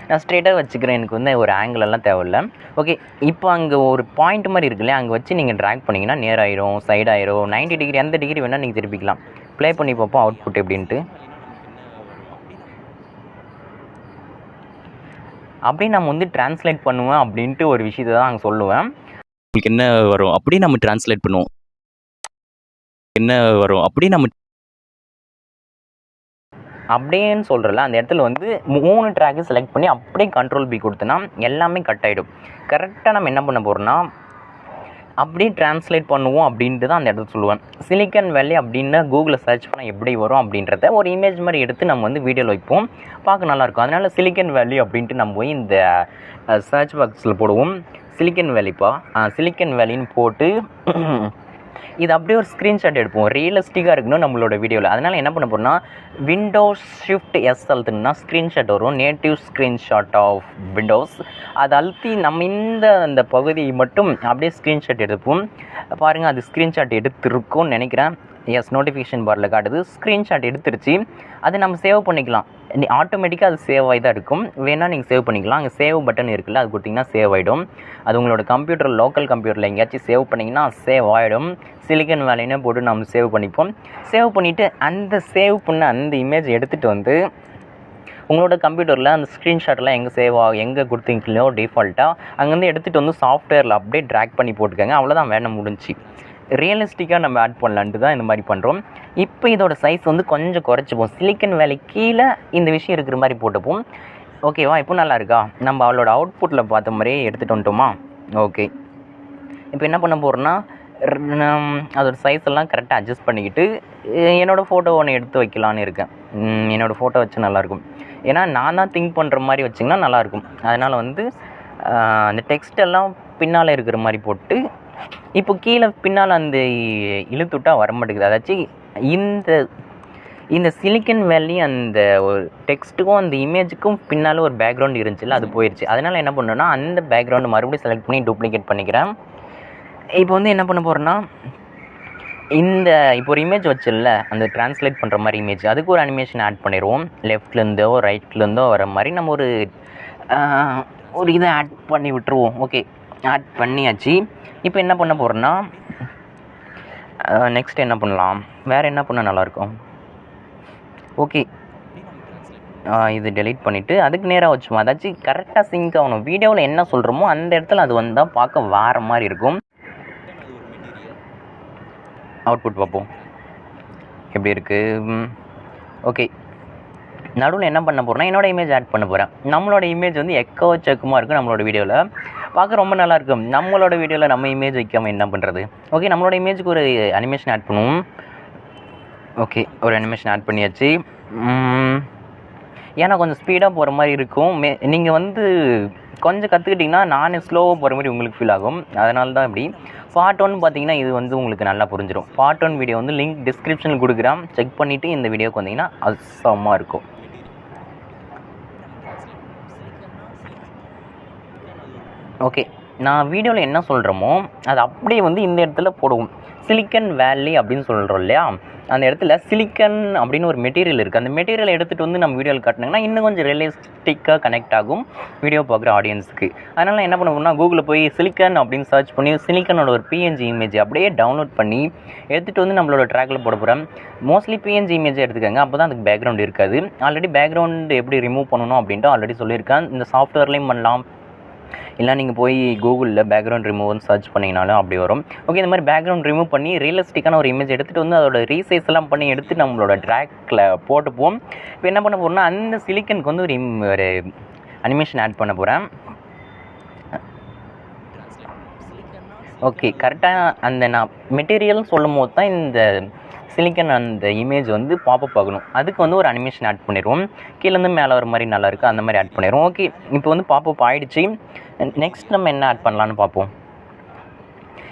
நான் ஸ்ட்ரெயிட்டாக வச்சுக்கிறேன், எனக்கு வந்து ஒரு ஆங்கிள் எல்லாம் தேவையில்லை. ஓகே, இப்போ அங்கே ஒரு பாயிண்ட் மாதிரி இருக்குல்ல, அங்கே வச்சு நீங்கள் ட்ராக் பண்ணிங்கன்னா நேராயிரும், சைடாயிரும், 90 டிகிரி, எந்த டிகிரி வேணால் நீங்கள் திருப்பிக்கலாம். ப்ளே பண்ணி பார்ப்போம் அவுட்புட் எப்படின்ட்டு. அப்படியே நம்ம வந்து ட்ரான்ஸ்லேட் பண்ணுவேன் அப்படின்ட்டு ஒரு விஷயத்தை தான் நாங்கள் சொல்லுவேன். உங்களுக்கு என்ன வரும் அப்படி நம்ம ட்ரான்ஸ்லேட் பண்ணுவோம், என்ன வரும் அப்படி நம்ம அப்படின்னு சொல்கிறல அந்த இடத்துல வந்து 3 ட்ராக்கு செலக்ட் பண்ணி அப்படியே கண்ட்ரோல் பி கொடுத்தோன்னா எல்லாமே கட் ஆகிடும். கரெக்டாக நம்ம என்ன பண்ண போகிறோம்னா அப்படியே ட்ரான்ஸ்லேட் பண்ணுவோம் அப்படின்ட்டு தான் அந்த இடத்துல சொல்லுவேன். சிலிக்கன் வேலி அப்படின்னு கூகுளில் சர்ச் பண்ணால் எப்படி வரும் அப்படின்றத ஒரு இமேஜ் மாதிரி எடுத்து நம்ம வந்து வீடியோவில் வைப்போம், பார்க்க நல்லாயிருக்கும். அதனால் சிலிக்கன் வேலி அப்படின்ட்டு நம்ம போய் இந்த சர்ச் பாக்ஸில் போடுவோம். சிலிக்கன் வேலிப்பா, சிலிக்கன் வேலின்னு போட்டு இது அப்படியே ஒரு ஸ்க்ரீன்ஷாட் எடுப்போம், ரியலிஸ்டிக்காக இருக்கணும் நம்மளோட வீடியோவில். அதனால் என்ன பண்ண போகிறோம்னா விண்டோஸ் ஷிஃப்ட் எஸ் அழுத்துனா ஸ்க்ரீன்ஷாட் வரும், நேட்டிவ் ஸ்க்ரீன்ஷாட் ஆஃப் விண்டோஸ். அதை அழுத்தி நம்ம அந்த பகுதியை மட்டும் அப்படியே ஸ்க்ரீன்ஷாட் எடுப்போம். பாருங்கள், அது ஸ்க்ரீன்ஷாட் எடுத்துருக்கும்னு நினைக்கிறேன். எஸ், நோட்டிஃபிகேஷன் பாரில் காட்டுது, ஸ்க்ரீன்ஷாட் எடுத்துருச்சு. அது நம்ம சேவ் பண்ணிக்கலாம், ஆட்டோமேட்டிக்காக அது சேவ் ஆகி தான் இருக்கும். வேணால் நீங்கள் சேவ் பண்ணிக்கலாம். அங்கே சேவ் பட்டன் இருக்குல்ல, அது கொடுத்திங்கன்னா சேவ் ஆகிடும். அது உங்களோட கம்ப்யூட்டர், லோக்கல் கம்ப்யூட்டரில் எங்கேயாச்சும் சேவ் பண்ணிங்கன்னா சேவ் ஆகிடும். சிலிக்கன் வேலின்னு போட்டு நம்ம சேவ் பண்ணிப்போம். சேவ் பண்ணிவிட்டு அந்த சேவ் பண்ண அந்த இமேஜ் எடுத்துகிட்டு வந்து உங்களோட கம்ப்யூட்டரில் அந்த ஸ்க்ரீன்ஷாட்லாம் எங்கே சேவ் ஆகும், எங்கே கொடுத்தீங்களோ டிஃபால்ட்டாக அங்கேருந்து எடுத்துகிட்டு வந்து சாஃப்ட்வேரில் அப்படியே ட்ராக் பண்ணி போட்டுக்கோங்க. அவ்வளோதான், வேலை முடிஞ்சு. ரியலிஸ்டிக்காக நம்ம ஆட் பண்ணலான்ட்டு தான் இந்த மாதிரி பண்ணுறோம். இப்போ இதோட சைஸ் வந்து கொஞ்சம் குறைச்சிப்போம். சிலிக்கன் வேலி கீழே இந்த விஷயம் இருக்கிற மாதிரி போட்டுப்போம். ஓகேவா, இப்போ நல்லா இருக்கா? நம்ம அவளோட அவுட்புட்டில் பார்த்த மாதிரியே எடுத்துகிட்டு வந்துட்டோமா? ஓகே, இப்போ என்ன பண்ண போகிறோன்னா அதோட சைஸ் எல்லாம் கரெக்டாக அட்ஜஸ்ட் பண்ணிக்கிட்டு என்னோடய ஃபோட்டோ ஒன்று எடுத்து வைக்கலான்னு இருக்கேன். என்னோடய ஃபோட்டோ வச்சு நல்லாயிருக்கும். ஏன்னா நான் தான் திங்க் பண்ணுற மாதிரி வச்சிங்கன்னா நல்லாயிருக்கும். அதனால் வந்து அந்த டெக்ஸ்ட் எல்லாம் பின்னால் இருக்கிற மாதிரி போட்டு இப்போ கீழே பின்னால் அந்த இழுத்துட்டா வர மாட்டேங்குது. அதாச்சும் இந்த இந்த சிலிக்கன் வேலி அந்த ஒரு டெக்ஸ்ட்டுக்கும் அந்த இமேஜுக்கும் பின்னால் ஒரு பேக்ரவுண்ட் இருந்துச்சுல்ல, அது போயிடுச்சு. அதனால் என்ன பண்ணணுன்னா அந்த பேக்ரவுண்டு மறுபடியும் செலக்ட் பண்ணி டூப்ளிகேட் பண்ணிக்கிறேன். இப்போ வந்து என்ன பண்ண போகிறேன்னா, இப்போ ஒரு இமேஜ் வச்சுல்ல, அந்த ட்ரான்ஸ்லேட் பண்ணுற மாதிரி இமேஜ், அதுக்கு ஒரு அனிமேஷன் ஆட் பண்ணிடுவோம். லெஃப்ட்லேருந்தோ ரைட்லேருந்தோ வர மாதிரி நம்ம ஒரு இதை ஆட் பண்ணி விட்டுருவோம். ஓகே, ஆட் பண்ணியாச்சு. இப்போ என்ன பண்ண போகிறேன்னா, நெக்ஸ்ட் என்ன பண்ணலாம், வேறு என்ன பண்ணால் நல்லாயிருக்கும்? ஓகே, இது டெலீட் பண்ணிவிட்டு அதுக்கு நேராக வச்சுப்போம். அதாச்சும் கரெக்டாக சிங்க் ஆகணும். வீடியோவில் என்ன சொல்கிறோமோ அந்த இடத்துல அது வந்தால் பார்க்க வேறு மாதிரி இருக்கும். அவுட்புட் பார்ப்போம் எப்படி இருக்குது. ஓகே, நடுவில் என்ன பண்ண போகிறேன்னா என்னோடய இமேஜ் ஆட் பண்ண போகிறேன். நம்மளோட இமேஜ் வந்து எக்கோ செக்குமாக இருக்குது. நம்மளோட வீடியோவில் பார்க்க ரொம்ப நல்லாயிருக்கும். நம்மளோட வீடியோவில் நம்ம இமேஜ் வைக்காமல் என்ன பண்ணுறது? ஓகே, நம்மளோட இமேஜுக்கு ஒரு அனிமேஷன் ஆட் பண்ணுவோம். ஓகே, ஒரு அனிமேஷன் ஆட் பண்ணியாச்சு. ஏன்னா கொஞ்சம் ஸ்பீடாக போகிற மாதிரி இருக்கும். நீங்கள் வந்து கொஞ்சம் கற்றுக்கிட்டிங்கன்னா நானே ஸ்லோவாக போகிற மாதிரி உங்களுக்கு ஃபீல் ஆகும். அதனால தான் இப்படி. பார்ட் 1 பார்த்தீங்கன்னா இது வந்து உங்களுக்கு நல்லா புரிஞ்சிடும். பார்ட் 1 வீடியோ வந்து லிங்க் டிஸ்கிரிப்ஷனில் கொடுக்குறேன். செக் பண்ணிவிட்டு இந்த வீடியோக்கு வந்தீங்கன்னா அசமாக இருக்கும். ஓகே, நான் வீடியோவில் என்ன சொல்கிறோமோ அது அப்படியே வந்து இந்த இடத்துல போடுவோம். சிலிக்கன் வேலி அப்படின்னு சொல்கிறோம் இல்லையா, அந்த இடத்துல சிலிக்கன் அப்படின்னு ஒரு மெட்டீரியல் இருக்குது. அந்த மெட்டீரியலை எடுத்துகிட்டு வந்து நம்ம வீடியோவில் காட்டினாங்கன்னா இன்னும் கொஞ்சம் ரியலிஸ்டிக்காக கனெக்ட் ஆகும் வீடியோ பார்க்குற ஆடியன்ஸுக்கு. அதனால் என்ன பண்ணுவோம்னா, கூகுளில் போய் சிலிக்கன் அப்படின்னு சர்ச் பண்ணி சிலிக்கனோட ஒரு பிஎன்ஜி இமேஜ் அப்படியே டவுன்லோட் பண்ணி எடுத்துகிட்டு வந்து நம்மளோட ட்ராக்கில் போட போகிறேன். மோஸ்ட்லி பிஎன்ஜி இமேஜை எடுத்துக்கோங்க, அப்போ தான் அதுக்கு பேக்ரவுண்ட் இருக்காது. ஆல்ரெடி பேக்ரவுண்டு எப்படி ரிமூவ் பண்ணணும் அப்படின்ட்டு ஆல்ரெடி சொல்லியிருக்கேன். இந்த சாஃப்ட்வேர்லேயும் பண்ணலாம், இல்லை நீங்கள் போய் கூகுளில் பேக்ரவுண்ட் ரிமூவ்னு சர்ச் பண்ணிங்கனாலும் அப்படி வரும். ஓகே, இந்த மாதிரி பேக்ரவுண்ட் ரிமூவ் பண்ணி ரியலிஸ்டிக்கான ஒரு இமேஜ் எடுத்துகிட்டு வந்து அதோட ரீசைஸ் எல்லாம் பண்ணி எடுத்து நம்மளோட ட்ராக்கில் போட்டுப்போம். இப்போ என்ன பண்ண போகிறோம்னா, அந்த சிலிக்கனுக்கு வந்து ஒரு அனிமேஷன் ஆட் பண்ண போகிறேன். ஓகே, கரெக்டாக அந்த நான் மெட்டீரியல்னு சொல்லும் போது தான் இந்த சிலிக்கன் அந்த இமேஜ் வந்து பாப்பப் ஆகணும். அதுக்கு வந்து ஒரு அனிமேஷன் ஆட் பண்ணிடுவோம். கீழேருந்து மேலே வர மாதிரி நல்லாயிருக்கு, அந்த மாதிரி ஆட் பண்ணிடுவோம். ஓகே, இப்போ வந்து பாப்பப் ஆகிடுச்சு. நெக்ஸ்ட் நம்ம என்ன ஆட் பண்ணலான்னு பார்ப்போம்.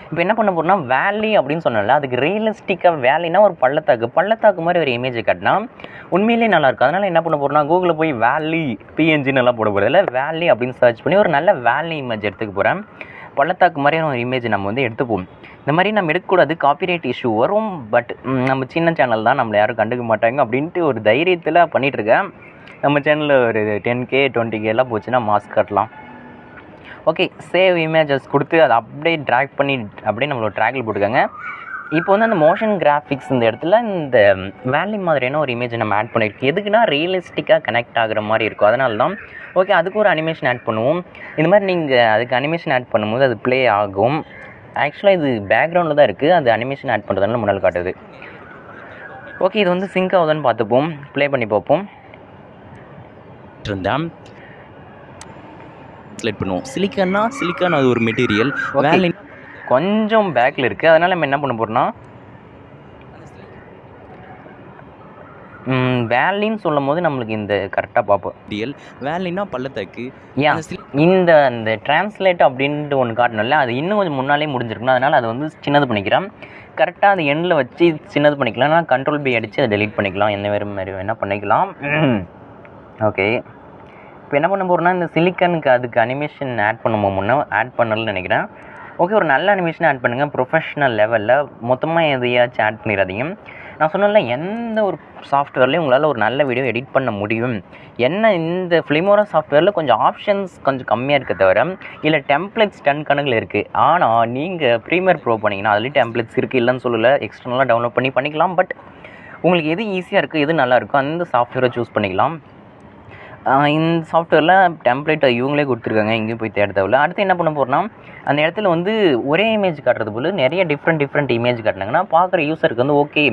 இப்போ என்ன பண்ண போகிறோம்னா, வேலி அப்படின்னு சொன்னோம்ல, அதுக்கு ரியலிஸ்டிக்காக வேலினா ஒரு பள்ளத்தாக்கு மாதிரி ஒரு இமேஜை காட்டினா உண்மையிலேயே நல்லாயிருக்கும். அதனால் என்ன பண்ண போகிறோம்னா, கூகுளில் போய் வேலி பிஎன்ஜின்னு எல்லாம் போட போகிறதில்ல, வேலி அப்படின்னு சர்ச் பண்ணி ஒரு நல்ல வேலி இமேஜ் எடுத்துக்க போகிறேன். பள்ளத்தாக்கு மாதிரியான ஒரு இமேஜ் நம்ம வந்து எடுத்துப்போம். இந்த மாதிரி நம்ம எடுக்கக்கூடாது, காப்பிரைட் இஷ்யூ வரும். பட் நம்ம சின்ன சேனல் தான், நம்மளை யாரும் கண்டுக்க மாட்டாங்க அப்படின்ட்டு ஒரு தைரியத்தில் பண்ணிகிட்ருக்கேன். நம்ம சேனலில் ஒரு 10K 20K எல்லாம் போச்சுன்னா மாஸ்க் கட்டலாம். ஓகே, சேவ் இமேஜஸ் கொடுத்து அதை அப்படியே ட்ராக் பண்ணி அப்படியே நம்மளோட ட்ராக்கில் போட்டுக்கோங்க. இப்போ வந்து அந்த மோஷன் கிராஃபிக்ஸ் இந்த இடத்துல இந்த வேலி மாதிரியான ஒரு இமேஜ் நம்ம ஆட் பண்ணியிருக்கோம். எதுக்குன்னா ரியலிஸ்டிக்காக கனெக்ட் ஆகிற மாதிரி இருக்கும், அதனால தான். ஓகே, அதுக்கு ஒரு அனிமேஷன் ஆட் பண்ணுவோம். இந்த மாதிரி நீங்கள் அதுக்கு அனிமேஷன் ஆட் பண்ணும்போது அது ப்ளே ஆகும். ஆக்சுவலாக இது பேக்ரவுண்டில் தான் இருக்குது, அது அனிமேஷன் ஆட் பண்ணுறதுனால முன்னால் காட்டுது. ஓகே, இது வந்து சிங்க் ஆகுதுன்னு பார்த்துப்போம், ப்ளே பண்ணி பார்ப்போம். இருந்தால் செலக்ட் பண்ணுவோம். சிலிக்கான் அது ஒரு மெட்டீரியல். வேலி கொஞ்சம் பேக்கில் இருக்குது, அதனால் நம்ம என்ன பண்ண போகிறோம்னா, வேலின்னு சொல்லும் போது நம்மளுக்கு இந்த கரெக்டாக பார்ப்போம். வேலின்னா பள்ளத்தாக்கு. ஏன் இந்த டிரான்ஸ்லேட் அப்படின்ட்டு ஒன்று காட்டணும்ல, அது இன்னும் கொஞ்சம் முன்னாலே முடிஞ்சிருக்கணும். அதனால் அதை வந்து சின்னது பண்ணிக்கிறேன். கரெக்டாக அது எண்டில் வச்சு சின்னது பண்ணிக்கலாம். நான் Ctrl+B அடித்து அதை டெலீட் பண்ணிக்கலாம், என்ன வேறு மாதிரி வேணால் பண்ணிக்கலாம். ஓகே, இப்போ என்ன பண்ண போகிறோம்னா, இந்த சிலிக்கனுக்கு அதுக்கு அனிமேஷன் ஆட் பண்ணுவோம். முன்னே ஆட் பண்ணலன்னு நினைக்கிறேன். ஓகே, ஒரு நல்ல அனிமேஷன் ஆட் பண்ணுங்கள், ப்ரொஃபஷ்னல் லெவலில். மொத்தமாக எதையாச்சும் ஆட் பண்ணிடாதீங்க. நான் சொன்னேன்ல, எந்த ஒரு சாஃப்ட்வேர்லேயும் உங்களால் ஒரு நல்ல வீடியோ எடிட் பண்ண முடியும். என்ன இந்த ஃபிலிமோரா சாஃப்ட்வேரில் கொஞ்சம் ஆப்ஷன்ஸ் கொஞ்சம் கம்மியாக இருக்க தவிர இல்லை டெம்ப்ளேட்ஸ் 10 கணக்கில் இருக்குது. ஆனால் நீங்கள் ப்ரீமியர் ப்ரோ பண்ணிங்கன்னா அதுலேயும் டெம்ப்ளேட்ஸ் இருக்குது, இல்லைன்னு சொல்லலை. எக்ஸ்டர்னலாக டவுன்லோட் பண்ணிக்கலாம். பட் உங்களுக்கு எது ஈஸியாக இருக்குது, எது நல்லாயிருக்கும் அந்த சாஃப்ட்வேரை சூஸ் பண்ணிக்கலாம். இந்த சாஃப்ட்வேரில் டெம்ப்ளேட்டை இவங்களே கொடுத்துருக்காங்க, எங்கேயும் போய் தேட தேவையில்ல. அடுத்து என்ன பண்ண போகிறோம்னா, அந்த இடத்துல வந்து ஒரே இமேஜ் காட்டுறது போல் நிறைய டிஃப்ரெண்ட் இமேஜ் காட்டினாங்கன்னா பார்க்குற யூஸருக்கு வந்து ஓகே,